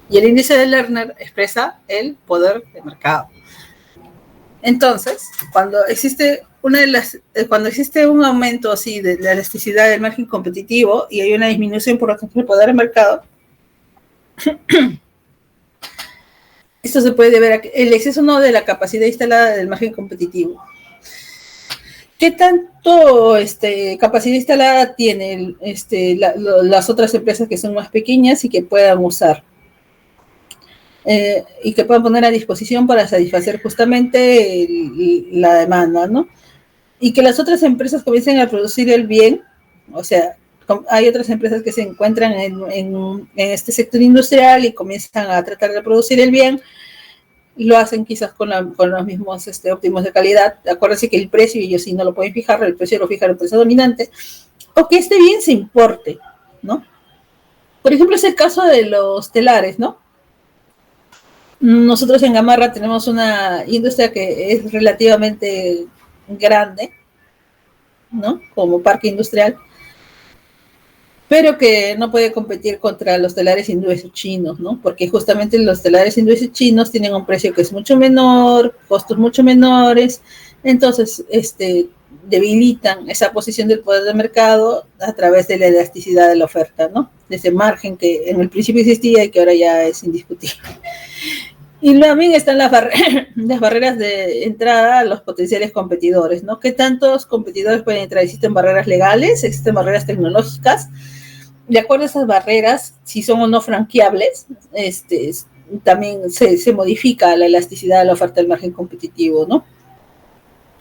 Y el índice de Lerner expresa el poder de mercado. Entonces, cuando existe un aumento así de la elasticidad del margen competitivo y hay una disminución por ejemplo del poder de mercado, esto se puede ver aquí, el exceso no de la capacidad instalada del margen competitivo. ¿Qué tanto capacidad instalada tienen las otras empresas que son más pequeñas y que puedan usar? Y que puedan poner a disposición para satisfacer justamente la demanda, ¿no? Y que las otras empresas comiencen a producir el bien, o sea, hay otras empresas que se encuentran en este sector industrial y comienzan a tratar de producir el bien, y lo hacen quizás con los mismos óptimos de calidad. Acuérdense que el precio, ellos sí no lo pueden fijar, el precio lo fija la empresa dominante, o que este bien se importe, ¿no? Por ejemplo, es el caso de los telares, ¿no? Nosotros en Gamarra tenemos una industria que es relativamente grande, ¿no? Como parque industrial, pero que no puede competir contra los telares hindúes chinos, ¿no? Porque justamente los telares hindúes y chinos tienen un precio que es mucho menor, costos mucho menores, entonces debilitan esa posición del poder de mercado a través de la elasticidad de la oferta, ¿no? De ese margen que en el principio existía y que ahora ya es indiscutible. Y también están las barreras de entrada a los potenciales competidores, ¿no? ¿Qué tantos competidores pueden entrar? ¿Existen barreras legales? ¿Existen barreras tecnológicas? De acuerdo a esas barreras, si son o no franqueables, también se modifica la elasticidad de la oferta del margen competitivo, ¿no?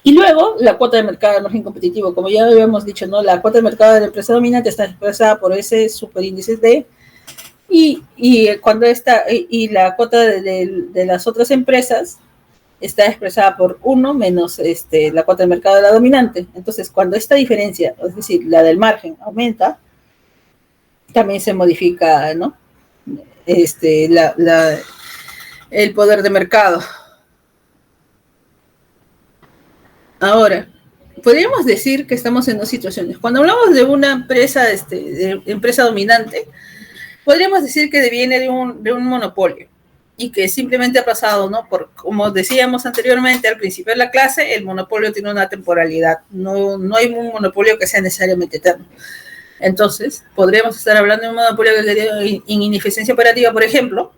Y luego, la cuota de mercado del margen competitivo, como ya habíamos dicho, ¿no? La cuota de mercado de la empresa dominante está expresada por ese superíndice D, y cuando la cuota de las otras empresas está expresada por 1 menos la cuota de mercado de la dominante. Entonces, cuando esta diferencia, es decir, la del margen, aumenta, también se modifica, ¿no? El poder de mercado. Ahora, podríamos decir que estamos en dos situaciones. Cuando hablamos de una empresa, de empresa dominante, podríamos decir que deviene de un monopolio y que simplemente ha pasado, ¿no? Como decíamos anteriormente al principio de la clase, el monopolio tiene una temporalidad, no hay un monopolio que sea necesariamente eterno. Entonces, podríamos estar hablando de un monopolio que quedó en ineficiencia operativa, por ejemplo,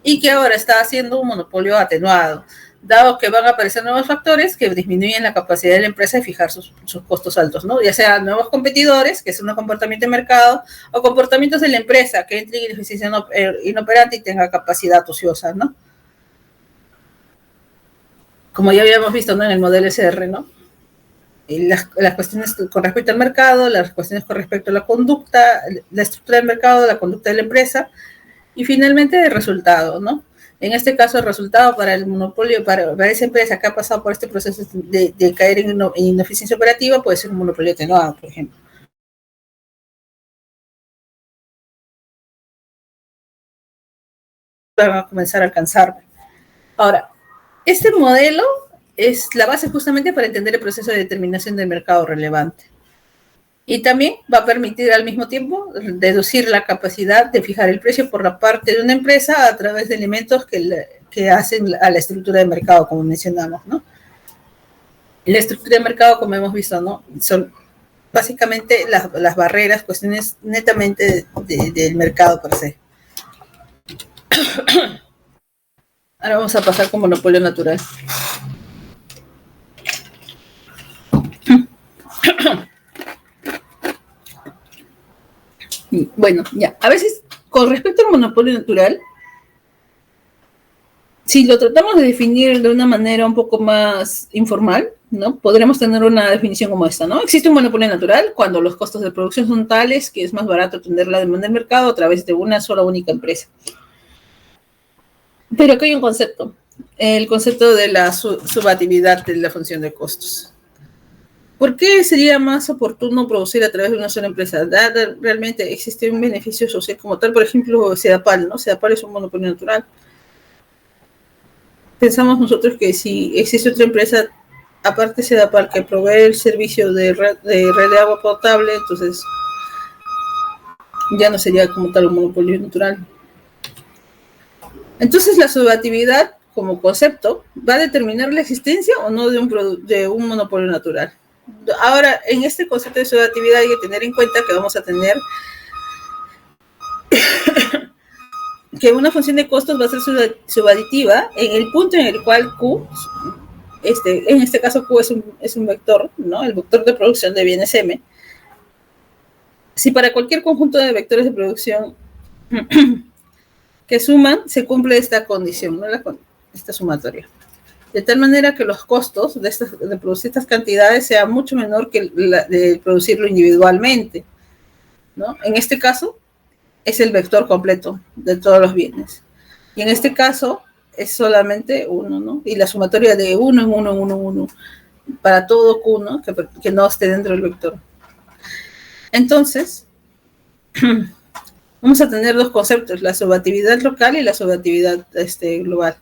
y que ahora está haciendo un monopolio atenuado, dado que van a aparecer nuevos factores que disminuyen la capacidad de la empresa de fijar sus costos altos, ¿no? Ya sea nuevos competidores, que es un comportamiento de mercado, o comportamientos de la empresa que entre en ineficiencia inoperante y tenga capacidad ociosa, ¿no? Como ya habíamos visto, ¿no? En el modelo SR, ¿no? Y las cuestiones con respecto al mercado, las cuestiones con respecto a la conducta, la estructura del mercado, la conducta de la empresa, y finalmente el resultado, ¿no? En este caso, el resultado para el monopolio, para esa empresa que ha pasado por este proceso de caer en ineficiencia operativa, puede ser un monopolio atenuado, por ejemplo. Van a comenzar a alcanzar. Ahora, este modelo es la base justamente para entender el proceso de determinación del mercado relevante. Y también va a permitir al mismo tiempo deducir la capacidad de fijar el precio por la parte de una empresa a través de elementos que hacen a la estructura de mercado, como mencionamos, ¿no? La estructura de mercado, como hemos visto, ¿no? Son básicamente las barreras, cuestiones netamente del mercado per se. Ahora vamos a pasar con monopolio natural. Bueno, ya. A veces, con respecto al monopolio natural, si lo tratamos de definir de una manera un poco más informal, ¿no? Podremos tener una definición como esta, ¿no? Existe un monopolio natural cuando los costos de producción son tales que es más barato atender la demanda del mercado a través de una sola única empresa. Pero aquí hay un concepto, el concepto de la subjetividad de la función de costos. ¿Por qué sería más oportuno producir a través de una sola empresa? Realmente existe un beneficio social como tal, por ejemplo, Sedapal, ¿no? Sedapal es un monopolio natural. Pensamos nosotros que si existe otra empresa, aparte Sedapal, que provee el servicio de red de agua potable, entonces ya no sería como tal un monopolio natural. Entonces la subjetividad como concepto va a determinar la existencia o no de un monopolio natural. Ahora, en este concepto de subjetividad hay que tener en cuenta que vamos a tener que una función de costos va a ser subaditiva en el punto en el cual Q, en este caso Q es un vector, ¿no? El vector de producción de bienes M. Si para cualquier conjunto de vectores de producción que suman, se cumple esta condición, ¿no? Esta sumatoria. De tal manera que los costos de producir estas cantidades sean mucho menor que de producirlo individualmente, ¿no? En este caso, es el vector completo de todos los bienes. Y en este caso, es solamente uno, ¿no? Y la sumatoria de 1 en 1 en 1 en 1 para todo Q, ¿no? Que no esté dentro del vector. Entonces, vamos a tener dos conceptos, la subjetividad local y la subjetividad global.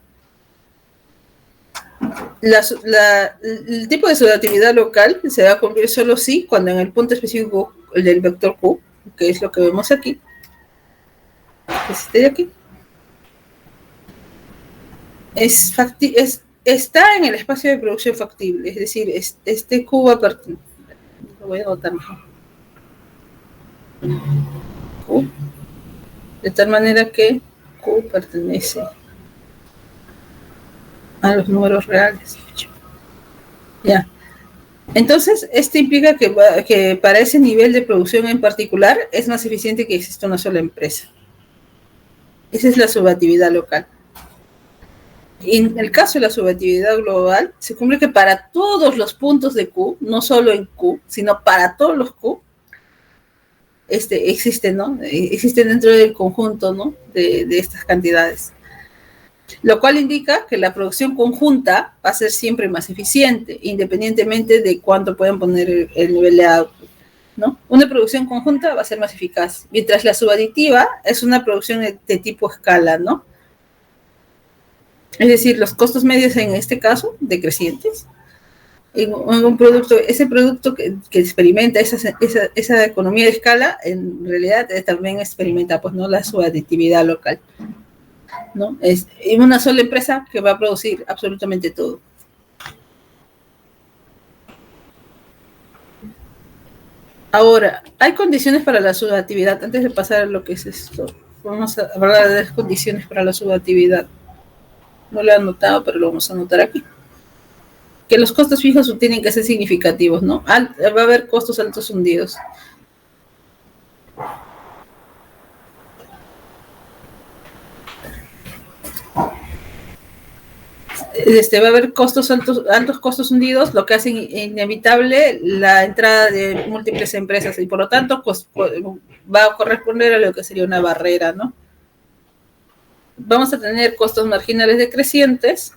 El tipo de subjetividad local se va a cumplir solo si cuando en el punto específico del vector Q, que es lo que vemos aquí, aquí, está en el espacio de producción factible, es decir, este Q va a partir, lo voy a anotar mejor, Q, de tal manera que Q pertenece a los números reales. Ya. Entonces, esto implica que para ese nivel de producción en particular es más eficiente que exista una sola empresa. Esa es la subjetividad local. En el caso de la subjetividad global, se cumple que para todos los puntos de Q, no solo en Q, sino para todos los Q, existen, ¿no? Existen dentro del conjunto, ¿no? de estas cantidades. Lo cual indica que la producción conjunta va a ser siempre más eficiente, independientemente de cuánto puedan poner el nivel de output, ¿no? Una producción conjunta va a ser más eficaz, mientras la subaditiva es una producción de tipo escala, ¿no? Es decir, los costos medios en este caso, decrecientes, en un producto, ese producto que experimenta esa economía de escala, en realidad también experimenta, pues, ¿no? La subaditividad local, ¿no? Es una sola empresa que va a producir absolutamente todo. Ahora, hay condiciones para la subjetividad. Antes de pasar a lo que es esto, vamos a hablar de las condiciones para la subjetividad. No lo he anotado, pero lo vamos a anotar aquí. Que los costos fijos tienen que ser significativos, ¿no? Va a haber costos altos hundidos. Va a haber altos costos hundidos, lo que hace inevitable la entrada de múltiples empresas y por lo tanto pues, va a corresponder a lo que sería una barrera, ¿no? Vamos a tener costos marginales decrecientes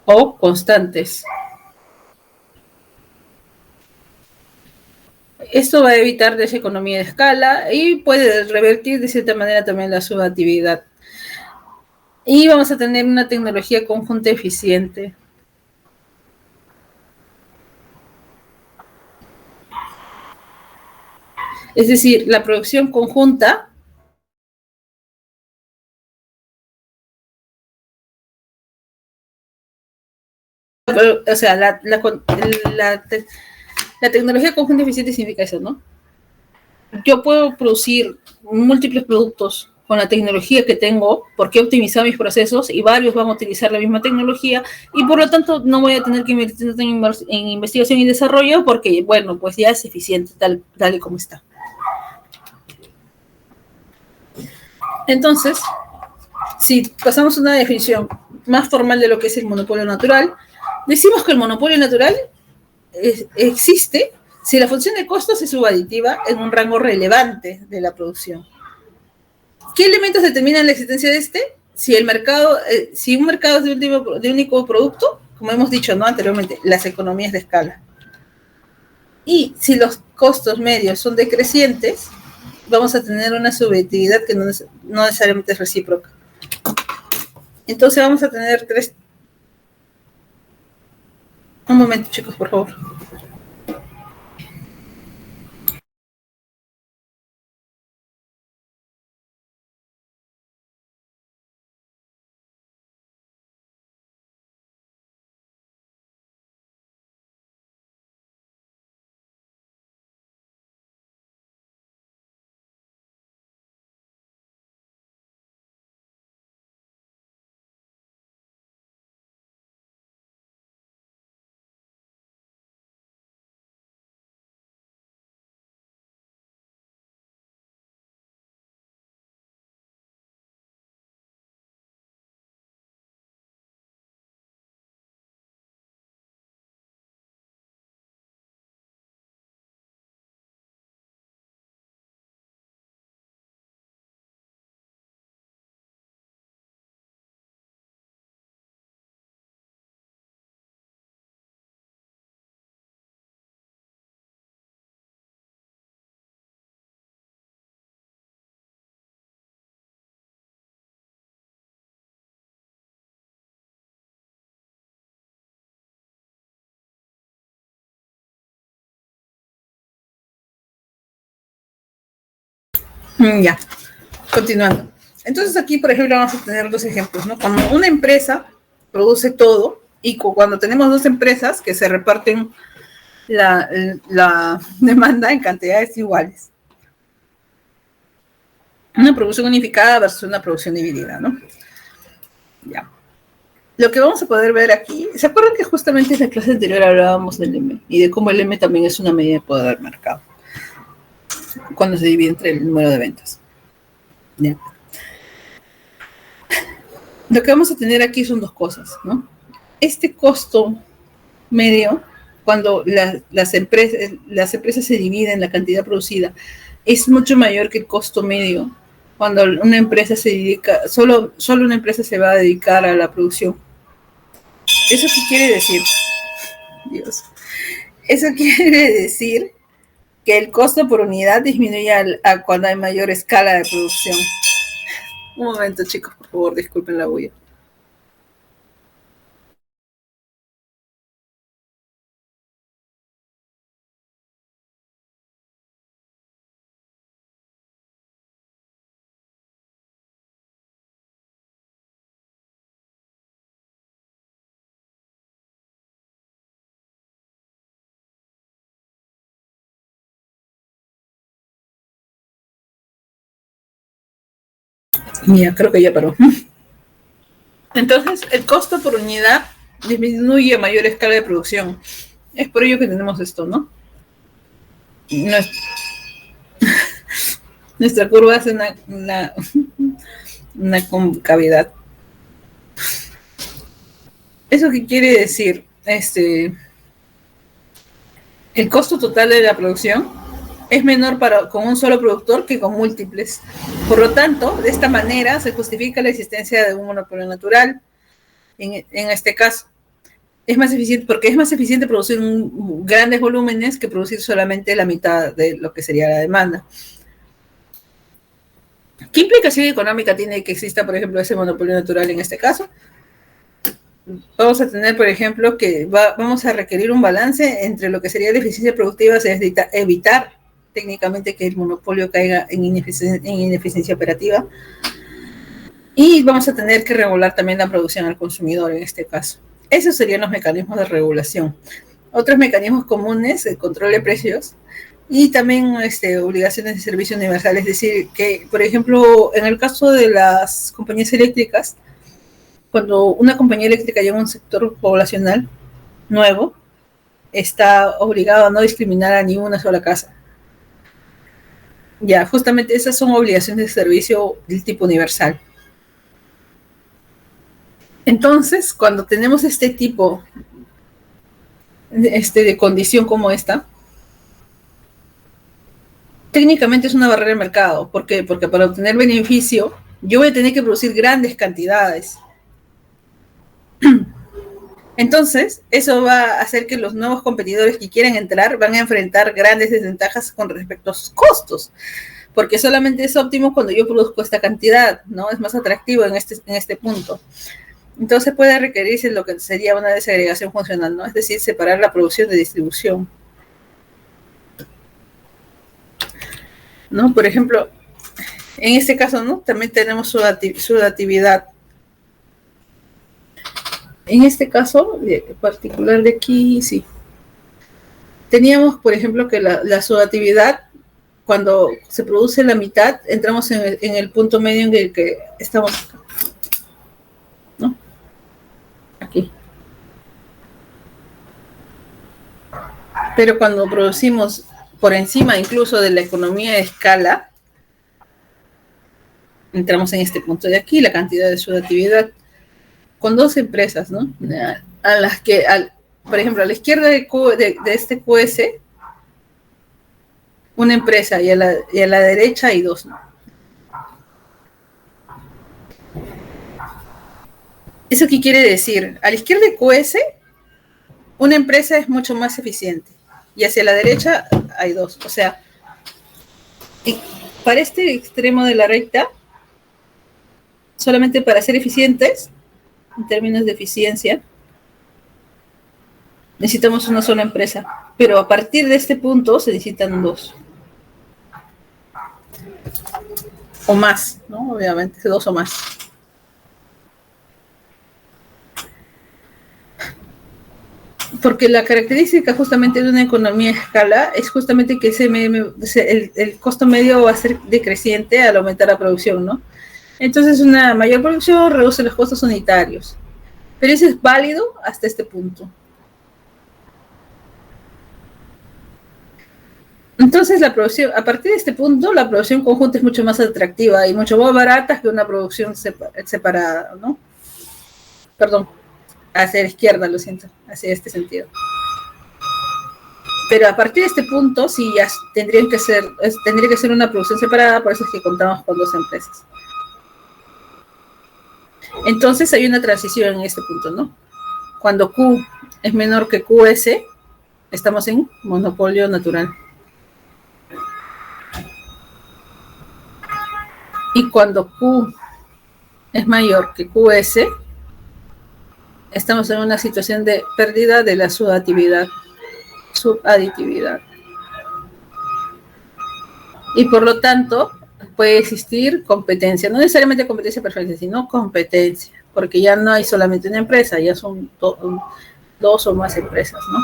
o constantes. Esto va a evitar deseconomía de escala y puede revertir de cierta manera también la subjetividad. Y vamos a tener una tecnología conjunta eficiente. Es decir, la producción conjunta o sea, la tecnología conjunta eficiente significa eso, ¿no? Yo puedo producir múltiples productos con la tecnología que tengo, porque he optimizado mis procesos y varios van a utilizar la misma tecnología y por lo tanto no voy a tener que invertir en investigación y desarrollo porque, bueno, pues ya es eficiente tal y como está. Entonces, si pasamos a una definición más formal de lo que es el monopolio natural, decimos que el monopolio natural existe si la función de costos es subaditiva en un rango relevante de la producción. ¿Qué elementos determinan la existencia de este? Si un mercado es de único producto, como hemos dicho, ¿no?, anteriormente, las economías de escala. Y si los costos medios son decrecientes, vamos a tener una subjetividad que no necesariamente es recíproca. Entonces vamos a tener tres... Un momento, chicos, por favor. Ya, continuando. Entonces aquí, por ejemplo, vamos a tener dos ejemplos, ¿no? Cuando una empresa produce todo y cuando tenemos dos empresas que se reparten la demanda en cantidades iguales. Una producción unificada versus una producción dividida, ¿no? Ya. Lo que vamos a poder ver aquí, ¿se acuerdan que justamente en la clase anterior hablábamos del M y de cómo el M también es una medida de poder del mercado cuando se divide entre el número de ventas? ¿Ya? Lo que vamos a tener aquí son dos cosas, ¿no? Este costo medio, cuando las empresas se dividen la cantidad producida, es mucho mayor que el costo medio cuando una empresa se dedica, solo una empresa se va a dedicar a la producción. ¿Eso qué quiere decir? Dios. Eso quiere decir que el costo por unidad disminuye a cuando hay mayor escala de producción. Un momento, chicos, por favor, disculpen la bulla. Ya, creo que ya paró. Entonces, el costo por unidad disminuye a mayor escala de producción. Es por ello que tenemos esto, ¿no? Nuestra curva hace una concavidad. ¿Eso qué quiere decir? El costo total de la producción es menor con un solo productor que con múltiples. Por lo tanto, de esta manera se justifica la existencia de un monopolio natural. En este caso, es más eficiente porque es más eficiente producir grandes volúmenes que producir solamente la mitad de lo que sería la demanda. ¿Qué implicación económica tiene que exista, por ejemplo, ese monopolio natural en este caso? Vamos a tener, por ejemplo, que vamos a requerir un balance entre lo que sería la eficiencia productiva, es evitar técnicamente que el monopolio caiga en ineficiencia operativa, y vamos a tener que regular también la producción al consumidor en este caso. Esos serían los mecanismos de regulación. Otros mecanismos comunes, el control de precios, Y también obligaciones de servicio universal, es decir, que, por ejemplo, en el caso de las compañías eléctricas, cuando una compañía eléctrica llega a un sector poblacional nuevo, está obligado a no discriminar a ni una sola casa. Ya, justamente esas son obligaciones de servicio del tipo universal. Entonces, cuando tenemos este tipo de condición como esta, técnicamente es una barrera de mercado. ¿Por qué? Porque para obtener beneficio, yo voy a tener que producir grandes cantidades. Entonces, eso va a hacer que los nuevos competidores que quieran entrar van a enfrentar grandes desventajas con respecto a sus costos, porque solamente es óptimo cuando yo produzco esta cantidad, ¿no? Es más atractivo en este punto. Entonces puede requerirse lo que sería una desagregación funcional, ¿no? Es decir, separar la producción de distribución, ¿no? Por ejemplo, en este caso, ¿no? También tenemos sudatividad. En este caso, particular de aquí, sí. Teníamos, por ejemplo, que la sudatividad, cuando se produce la mitad, entramos en el punto medio en el que estamos acá, ¿no? Aquí. Pero cuando producimos por encima incluso de la economía de escala, entramos en este punto de aquí, la cantidad de sudatividad, con dos empresas, ¿no? A las que, por ejemplo, a la izquierda de este QS, una empresa, y a la derecha hay dos, ¿no? ¿Eso qué quiere decir? A la izquierda de QS, una empresa es mucho más eficiente, y hacia la derecha hay dos. O sea, para este extremo de la recta, solamente para ser eficientes, en términos de eficiencia, necesitamos una sola empresa, pero a partir de este punto se necesitan dos. O más, ¿no? Obviamente, dos o más. Porque la característica justamente de una economía a escala es justamente que el costo medio va a ser decreciente al aumentar la producción, ¿no? Entonces una mayor producción reduce los costos unitarios. Pero eso es válido hasta este punto. Entonces la producción, a partir de este punto, la producción conjunta es mucho más atractiva y mucho más barata que una producción separada, ¿no? Perdón, hacia la izquierda, lo siento, hacia este sentido. Pero a partir de este punto, sí, ya tendría que ser una producción separada, por eso es que contamos con dos empresas. Entonces hay una transición en este punto, ¿no? Cuando Q es menor que QS, estamos en monopolio natural. Y cuando Q es mayor que QS, estamos en una situación de pérdida de la subaditividad. Y por lo tanto, puede existir competencia, no necesariamente competencia perfecta, sino competencia, porque ya no hay solamente una empresa, ya son dos o más empresas, ¿no?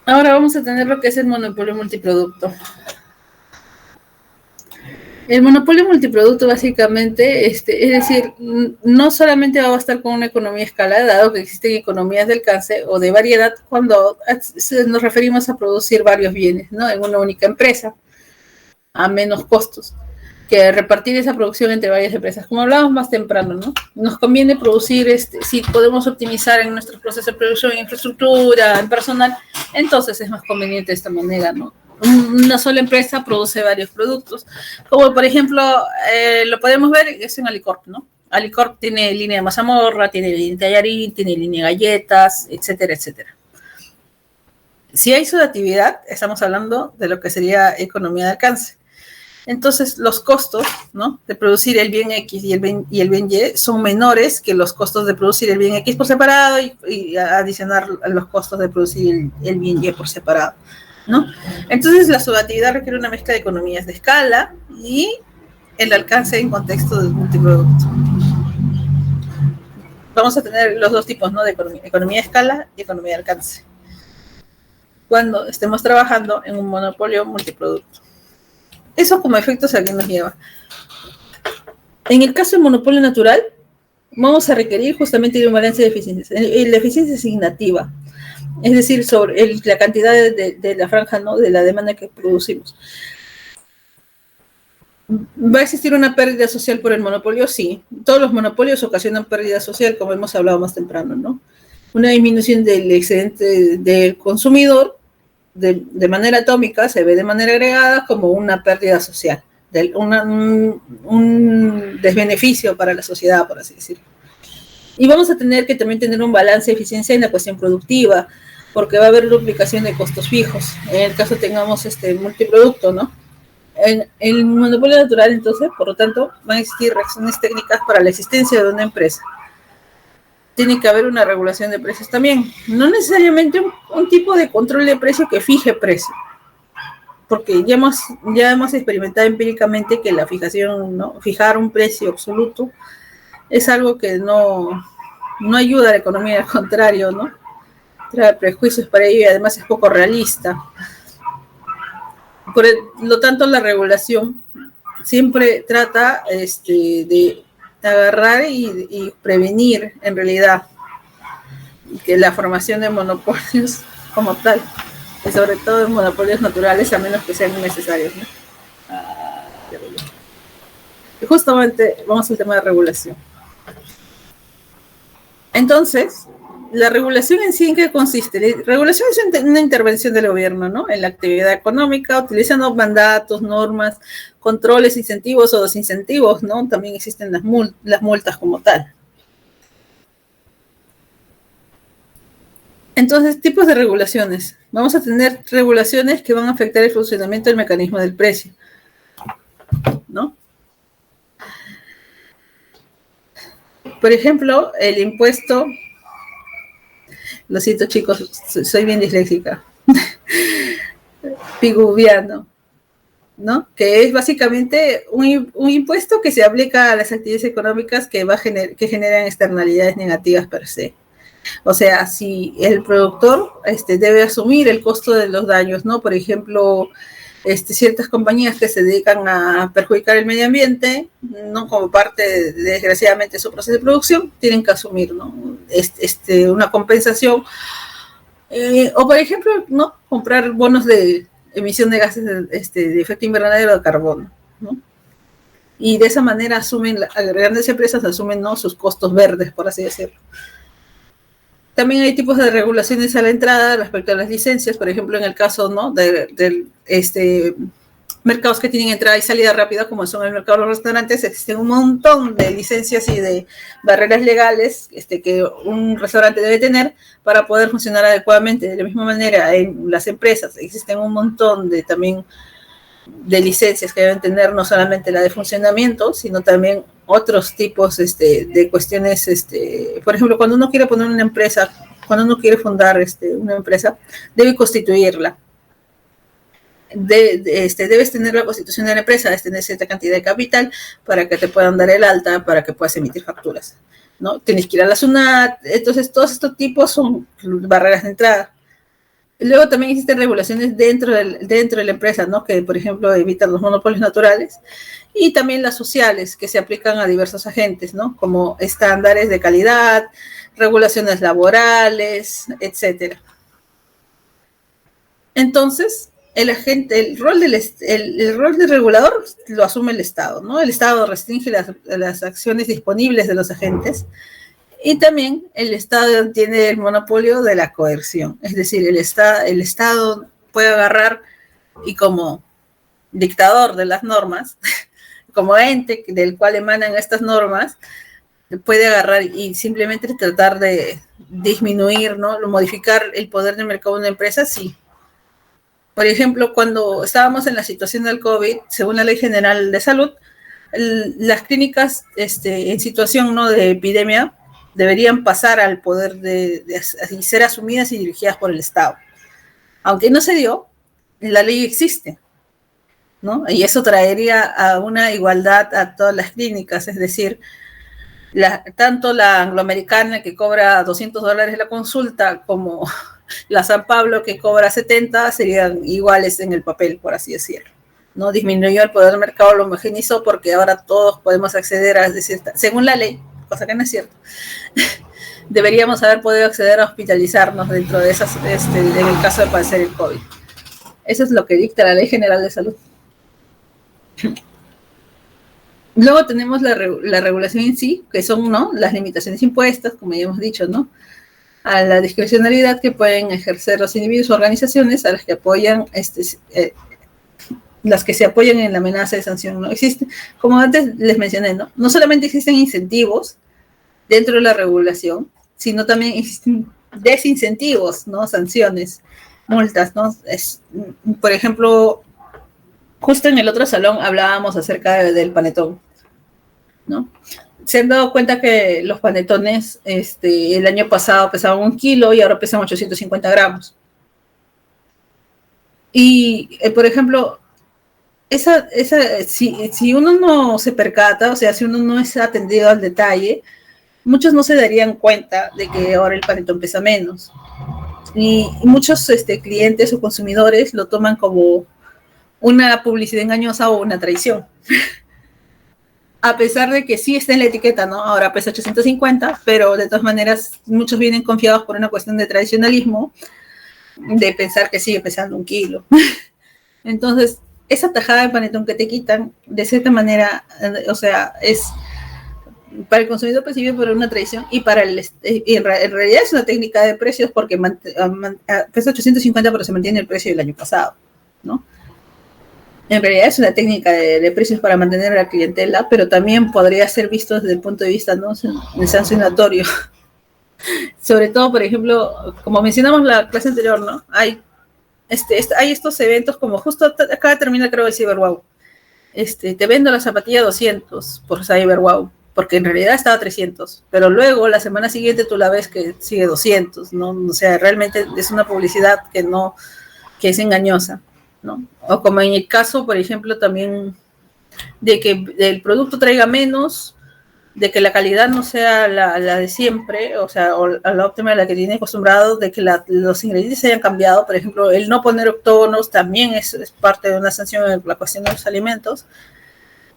Ahora vamos a tener lo que es el monopolio multiproducto. El monopolio multiproducto básicamente, es decir, no solamente va a bastar con una economía escalada, dado que existen economías de alcance o de variedad cuando nos referimos a producir varios bienes, ¿no? En una única empresa, a menos costos, que repartir esa producción entre varias empresas. Como hablábamos más temprano, ¿no? Nos conviene producir, si podemos optimizar en nuestros procesos de producción, en infraestructura, en personal, entonces es más conveniente de esta manera, ¿no? Una sola empresa produce varios productos, como por ejemplo, lo podemos ver, es en Alicorp, ¿no? Alicorp tiene línea de mazamorra, tiene línea de tallarín, tiene línea de galletas, etcétera, etcétera. Si hay subactividad, estamos hablando de lo que sería economía de alcance. Entonces, los costos, ¿no?, de producir el bien X y el bien Y son menores que los costos de producir el bien X por separado y adicionar a los costos de producir el bien Y por separado, ¿no? Entonces la subactividad requiere una mezcla de economías de escala y el alcance en contexto del multiproducto. Vamos a tener los dos tipos, ¿no? De economía de escala y economía de alcance, cuando estemos trabajando en un monopolio multiproducto. Eso como efectos a qué nos lleva. En el caso del monopolio natural, vamos a requerir justamente de un balance de eficiencia. La eficiencia asignativa, es decir, sobre la cantidad de la franja, ¿no? De la demanda que producimos. ¿Va a existir una pérdida social por el monopolio? Sí. Todos los monopolios ocasionan pérdida social, como hemos hablado más temprano, ¿no? Una disminución del excedente del consumidor de manera atómica se ve de manera agregada como una pérdida social, un desbeneficio para la sociedad, por así decirlo. Y vamos a tener que también tener un balance de eficiencia en la cuestión productiva, porque va a haber duplicación de costos fijos. En el caso tengamos multiproducto, ¿no? En el monopolio natural, entonces, por lo tanto, van a existir reacciones técnicas para la existencia de una empresa. Tiene que haber una regulación de precios también. No necesariamente un tipo de control de precio que fije precio, porque ya hemos experimentado empíricamente que la fijación, ¿no? Fijar un precio absoluto es algo que no ayuda a la economía, al contrario, ¿no? Trae prejuicios para ello y además es poco realista. Por lo tanto, la regulación siempre trata de agarrar y prevenir, en realidad, que la formación de monopolios como tal, y sobre todo de monopolios naturales, a menos que sean necesarios, ¿no? Y justamente vamos al tema de regulación. Entonces, la regulación en sí, ¿en qué consiste? La regulación es una intervención del gobierno, ¿no? En la actividad económica, utilizando mandatos, normas, controles, incentivos o desincentivos, ¿no? También existen las multas como tal. Entonces, tipos de regulaciones. Vamos a tener regulaciones que van a afectar el funcionamiento del mecanismo del precio, ¿no? Por ejemplo, el impuesto, lo siento chicos, soy bien disléxica, piguviano, ¿no? Que es básicamente un impuesto que se aplica a las actividades económicas que generan externalidades negativas per se. O sea, si el productor debe asumir el costo de los daños, ¿no? Por ejemplo, ciertas compañías que se dedican a perjudicar el medio ambiente, no como parte, desgraciadamente, de su proceso de producción, tienen que asumir, ¿no? Una compensación. O, por ejemplo, ¿no? Comprar bonos de emisión de gases de efecto invernadero de carbono, ¿no? Y de esa manera grandes empresas asumen, ¿no? Sus costos verdes, por así decirlo. También hay tipos de regulaciones a la entrada respecto a las licencias, por ejemplo, en el caso, ¿no? de mercados que tienen entrada y salida rápida, como son el mercado de los restaurantes, existen un montón de licencias y de barreras legales que un restaurante debe tener para poder funcionar adecuadamente. De la misma manera, en las empresas existen un montón también de licencias que deben tener, no solamente la de funcionamiento, sino también otros tipos de cuestiones, por ejemplo, cuando uno quiere poner una empresa, cuando uno quiere fundar una empresa, debe constituirla. Debes tener la constitución de la empresa, debes tener cierta cantidad de capital para que te puedan dar el alta, para que puedas emitir facturas, ¿no? Tienes que ir a la SUNAT. Entonces, todos estos tipos son barreras de entrada. Luego también existen regulaciones dentro de la empresa, ¿no? Que, por ejemplo, evitan los monopolios naturales, y también las sociales, que se aplican a diversos agentes, ¿no? Como estándares de calidad, regulaciones laborales, etcétera. Entonces, el rol del regulador lo asume el Estado, ¿no? El Estado restringe las acciones disponibles de los agentes. Y también el Estado tiene el monopolio de la coerción, es decir, el Estado puede agarrar y como dictador de las normas, como ente del cual emanan estas normas, puede agarrar y simplemente tratar de disminuir, ¿no? Modificar el poder de mercado de una empresa, sí. Por ejemplo, cuando estábamos en la situación del COVID, según la Ley General de Salud, las clínicas en situación, ¿no? De epidemia deberían pasar al poder de ser asumidas y dirigidas por el Estado. Aunque no se dio, la ley existe, ¿no? Y eso traería a una igualdad a todas las clínicas, es decir, tanto la angloamericana que cobra $200 la consulta como la San Pablo que cobra 70 serían iguales en el papel, por así decirlo. ¿No? Disminuyó el poder del mercado, lo homogenizó porque ahora todos podemos acceder a, según la ley, cosa que no es cierto, deberíamos haber podido acceder a hospitalizarnos dentro de esas, en el caso de padecer el COVID. Eso es lo que dicta la Ley General de Salud. Luego tenemos la regulación en sí, que son, ¿no?, las limitaciones impuestas, como ya hemos dicho, ¿no?, a la discrecionalidad que pueden ejercer los individuos o organizaciones a las que apoyan, las que se apoyan en la amenaza de sanción. No existe, como antes les mencioné, no solamente existen incentivos dentro de la regulación, sino también existen desincentivos, ¿no?, sanciones, multas, ¿no? Por ejemplo, justo en el otro salón hablábamos acerca del panetón, ¿no? Se han dado cuenta que los panetones el año pasado pesaban 1 kilo y ahora pesan 850 gramos. Y, por ejemplo, si uno no se percata, o sea, si uno no es atendido al detalle, muchos no se darían cuenta de que ahora el panetón pesa menos. Y muchos clientes o consumidores lo toman como una publicidad engañosa o una traición. A pesar de que sí está en la etiqueta, ¿no? Ahora pesa 850, pero de todas maneras muchos vienen confiados por una cuestión de tradicionalismo, de pensar que sigue pesando 1 kilo. Entonces, esa tajada de panetón que te quitan, de cierta manera, o sea, es para el consumidor percibe por una traición y para en realidad es una técnica de precios porque pesa 850 pero se mantiene el precio del año pasado, ¿no? En realidad es una técnica de precios para mantener a la clientela, pero también podría ser visto desde el punto de vista, ¿no?, sancionatorio. Sobre todo, por ejemplo, como mencionamos en la clase anterior, ¿no?, hay estos eventos como justo acaba de terminar, creo, el CyberWow. Te vendo la zapatilla 200 por CyberWow, porque en realidad estaba 300, pero luego la semana siguiente tú la ves que sigue 200, ¿no? O sea, realmente es una publicidad que es engañosa, ¿no? O como en el caso, por ejemplo, también de que el producto traiga menos, de que la calidad no sea la de siempre, o sea, o la óptima a la que tiene acostumbrado, de que los ingredientes se hayan cambiado. Por ejemplo, el no poner octógonos también es parte de una sanción en la cuestión de los alimentos.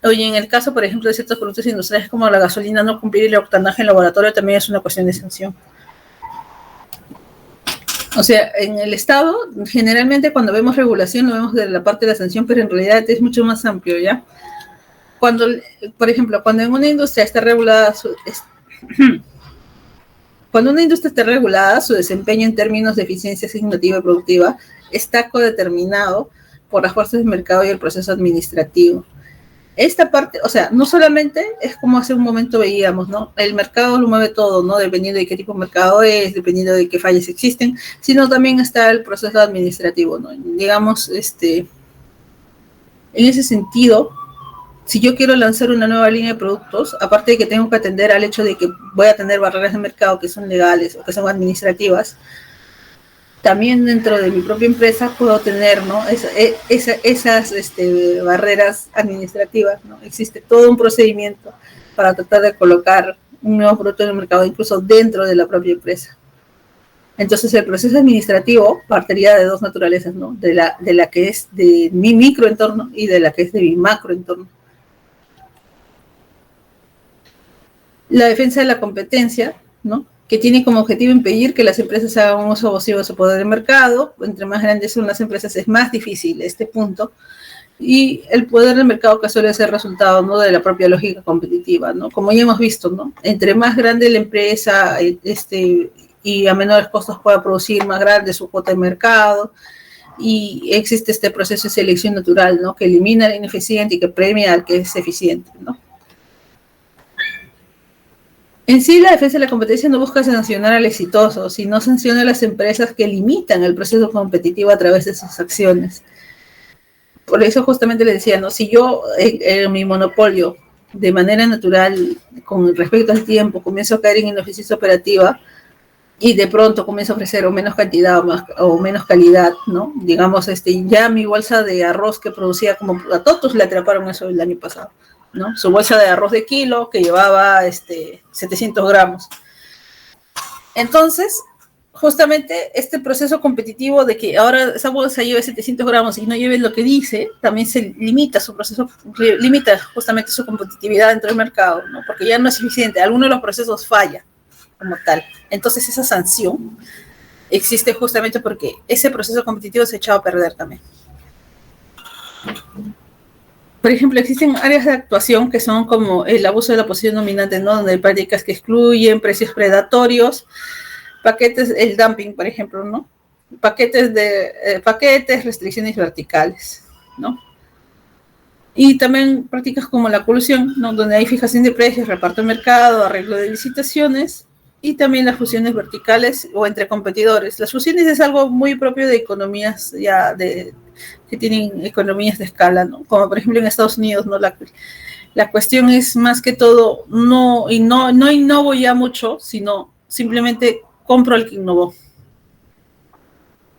Oye, en el caso, por ejemplo, de ciertos productos industriales como la gasolina, no cumplir el octanaje en laboratorio también es una cuestión de sanción. O sea, en el Estado, generalmente cuando vemos regulación, lo vemos de la parte de la sanción, pero en realidad es mucho más amplio, ¿ya? Cuando, por ejemplo, cuando en una industria está regulada cuando una industria está regulada, su desempeño en términos de eficiencia asignativa y productiva está codeterminado por las fuerzas del mercado y el proceso administrativo. Esta parte, o sea, no solamente es como hace un momento veíamos, ¿no? El mercado lo mueve todo, ¿no? Dependiendo de qué tipo de mercado es, dependiendo de qué fallas existen, sino también está el proceso administrativo, ¿no? Digamos, en ese sentido, si yo quiero lanzar una nueva línea de productos, aparte de que tengo que atender al hecho de que voy a tener barreras de mercado que son legales o que son administrativas, también dentro de mi propia empresa puedo tener, ¿no?, esas barreras administrativas, ¿no? Existe todo un procedimiento para tratar de colocar un nuevo producto en el mercado, incluso dentro de la propia empresa. Entonces, el proceso administrativo partiría de dos naturalezas, ¿no? De la que es de mi microentorno y de la que es de mi macroentorno. La defensa de la competencia, ¿no?, que tiene como objetivo impedir que las empresas hagan un uso abusivo de su poder de mercado. Entre más grandes son las empresas, es más difícil este punto. Y el poder del mercado, que suele ser resultado, ¿no?, de la propia lógica competitiva, ¿no? Como ya hemos visto, ¿no?, entre más grande la empresa y a menores costos pueda producir, más grande su cuota de mercado. Y existe este proceso de selección natural, ¿no?, que elimina al ineficiente y que premia al que es eficiente, ¿no? En sí, la defensa de la competencia no busca sancionar al exitoso, sino sanciona a las empresas que limitan el proceso competitivo a través de sus acciones. Por eso justamente les decía, ¿no?, si yo en mi monopolio, de manera natural, con respecto al tiempo, comienzo a caer en ineficiencia operativa, y de pronto comienza a ofrecer o menos cantidad o menos calidad, ¿no? Digamos, ya mi bolsa de arroz que producía como a todos le atraparon eso el año pasado, ¿no? Su bolsa de arroz de kilo que llevaba 700 gramos. Entonces, justamente este proceso competitivo de que ahora esa bolsa lleve 700 gramos y no lleve lo que dice, también se limita su proceso, limita justamente su competitividad dentro del mercado, ¿no? Porque ya no es suficiente, alguno de los procesos falla como tal. Entonces esa sanción existe justamente porque ese proceso competitivo se ha echado a perder también. Por ejemplo, existen áreas de actuación que son como el abuso de la posición dominante, ¿no? Donde hay prácticas que excluyen, precios predatorios, paquetes, el dumping, por ejemplo, ¿no? Paquetes, restricciones verticales, ¿no? Y también prácticas como la colusión, ¿no? Donde hay fijación de precios, reparto de mercado, arreglo de licitaciones, y también las fusiones verticales o entre competidores. Las fusiones es algo muy propio de economías que tienen economías de escala, ¿no? Como por ejemplo en Estados Unidos, ¿no? La cuestión es más que todo, no innovo ya mucho, sino simplemente compro al que innovó.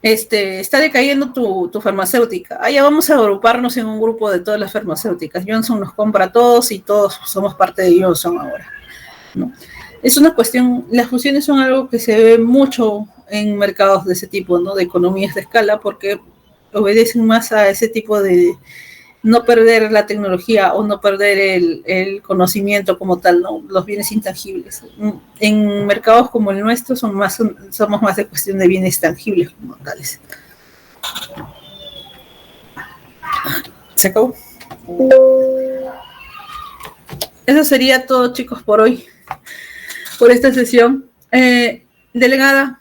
Está decayendo tu farmacéutica. Ya vamos a agruparnos en un grupo de todas las farmacéuticas. Johnson nos compra a todos y todos somos parte de Johnson ahora, ¿no? Es una cuestión, las fusiones son algo que se ve mucho en mercados de ese tipo, ¿no? De economías de escala, porque obedecen más a ese tipo de no perder la tecnología o no perder el conocimiento como tal, ¿no? Los bienes intangibles. En mercados como el nuestro somos más de cuestión de bienes tangibles como tales. ¿Se acabó? Eso sería todo, chicos, por hoy. Por esta sesión. Delegada.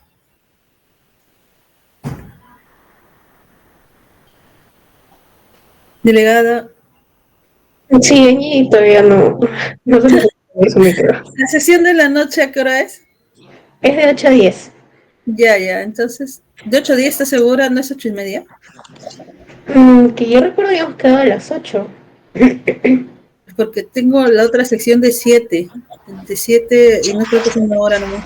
Delegada. Sí, y todavía no se su micro. ¿La sesión de la noche a qué hora es? Es de 8 a 10. Ya, entonces, de 8 a 10, ¿estás segura? ¿No es 8:30? Que yo recuerdo habíamos quedado a las 8. Porque tengo la otra sección de 7 y no creo que sea una hora nomás.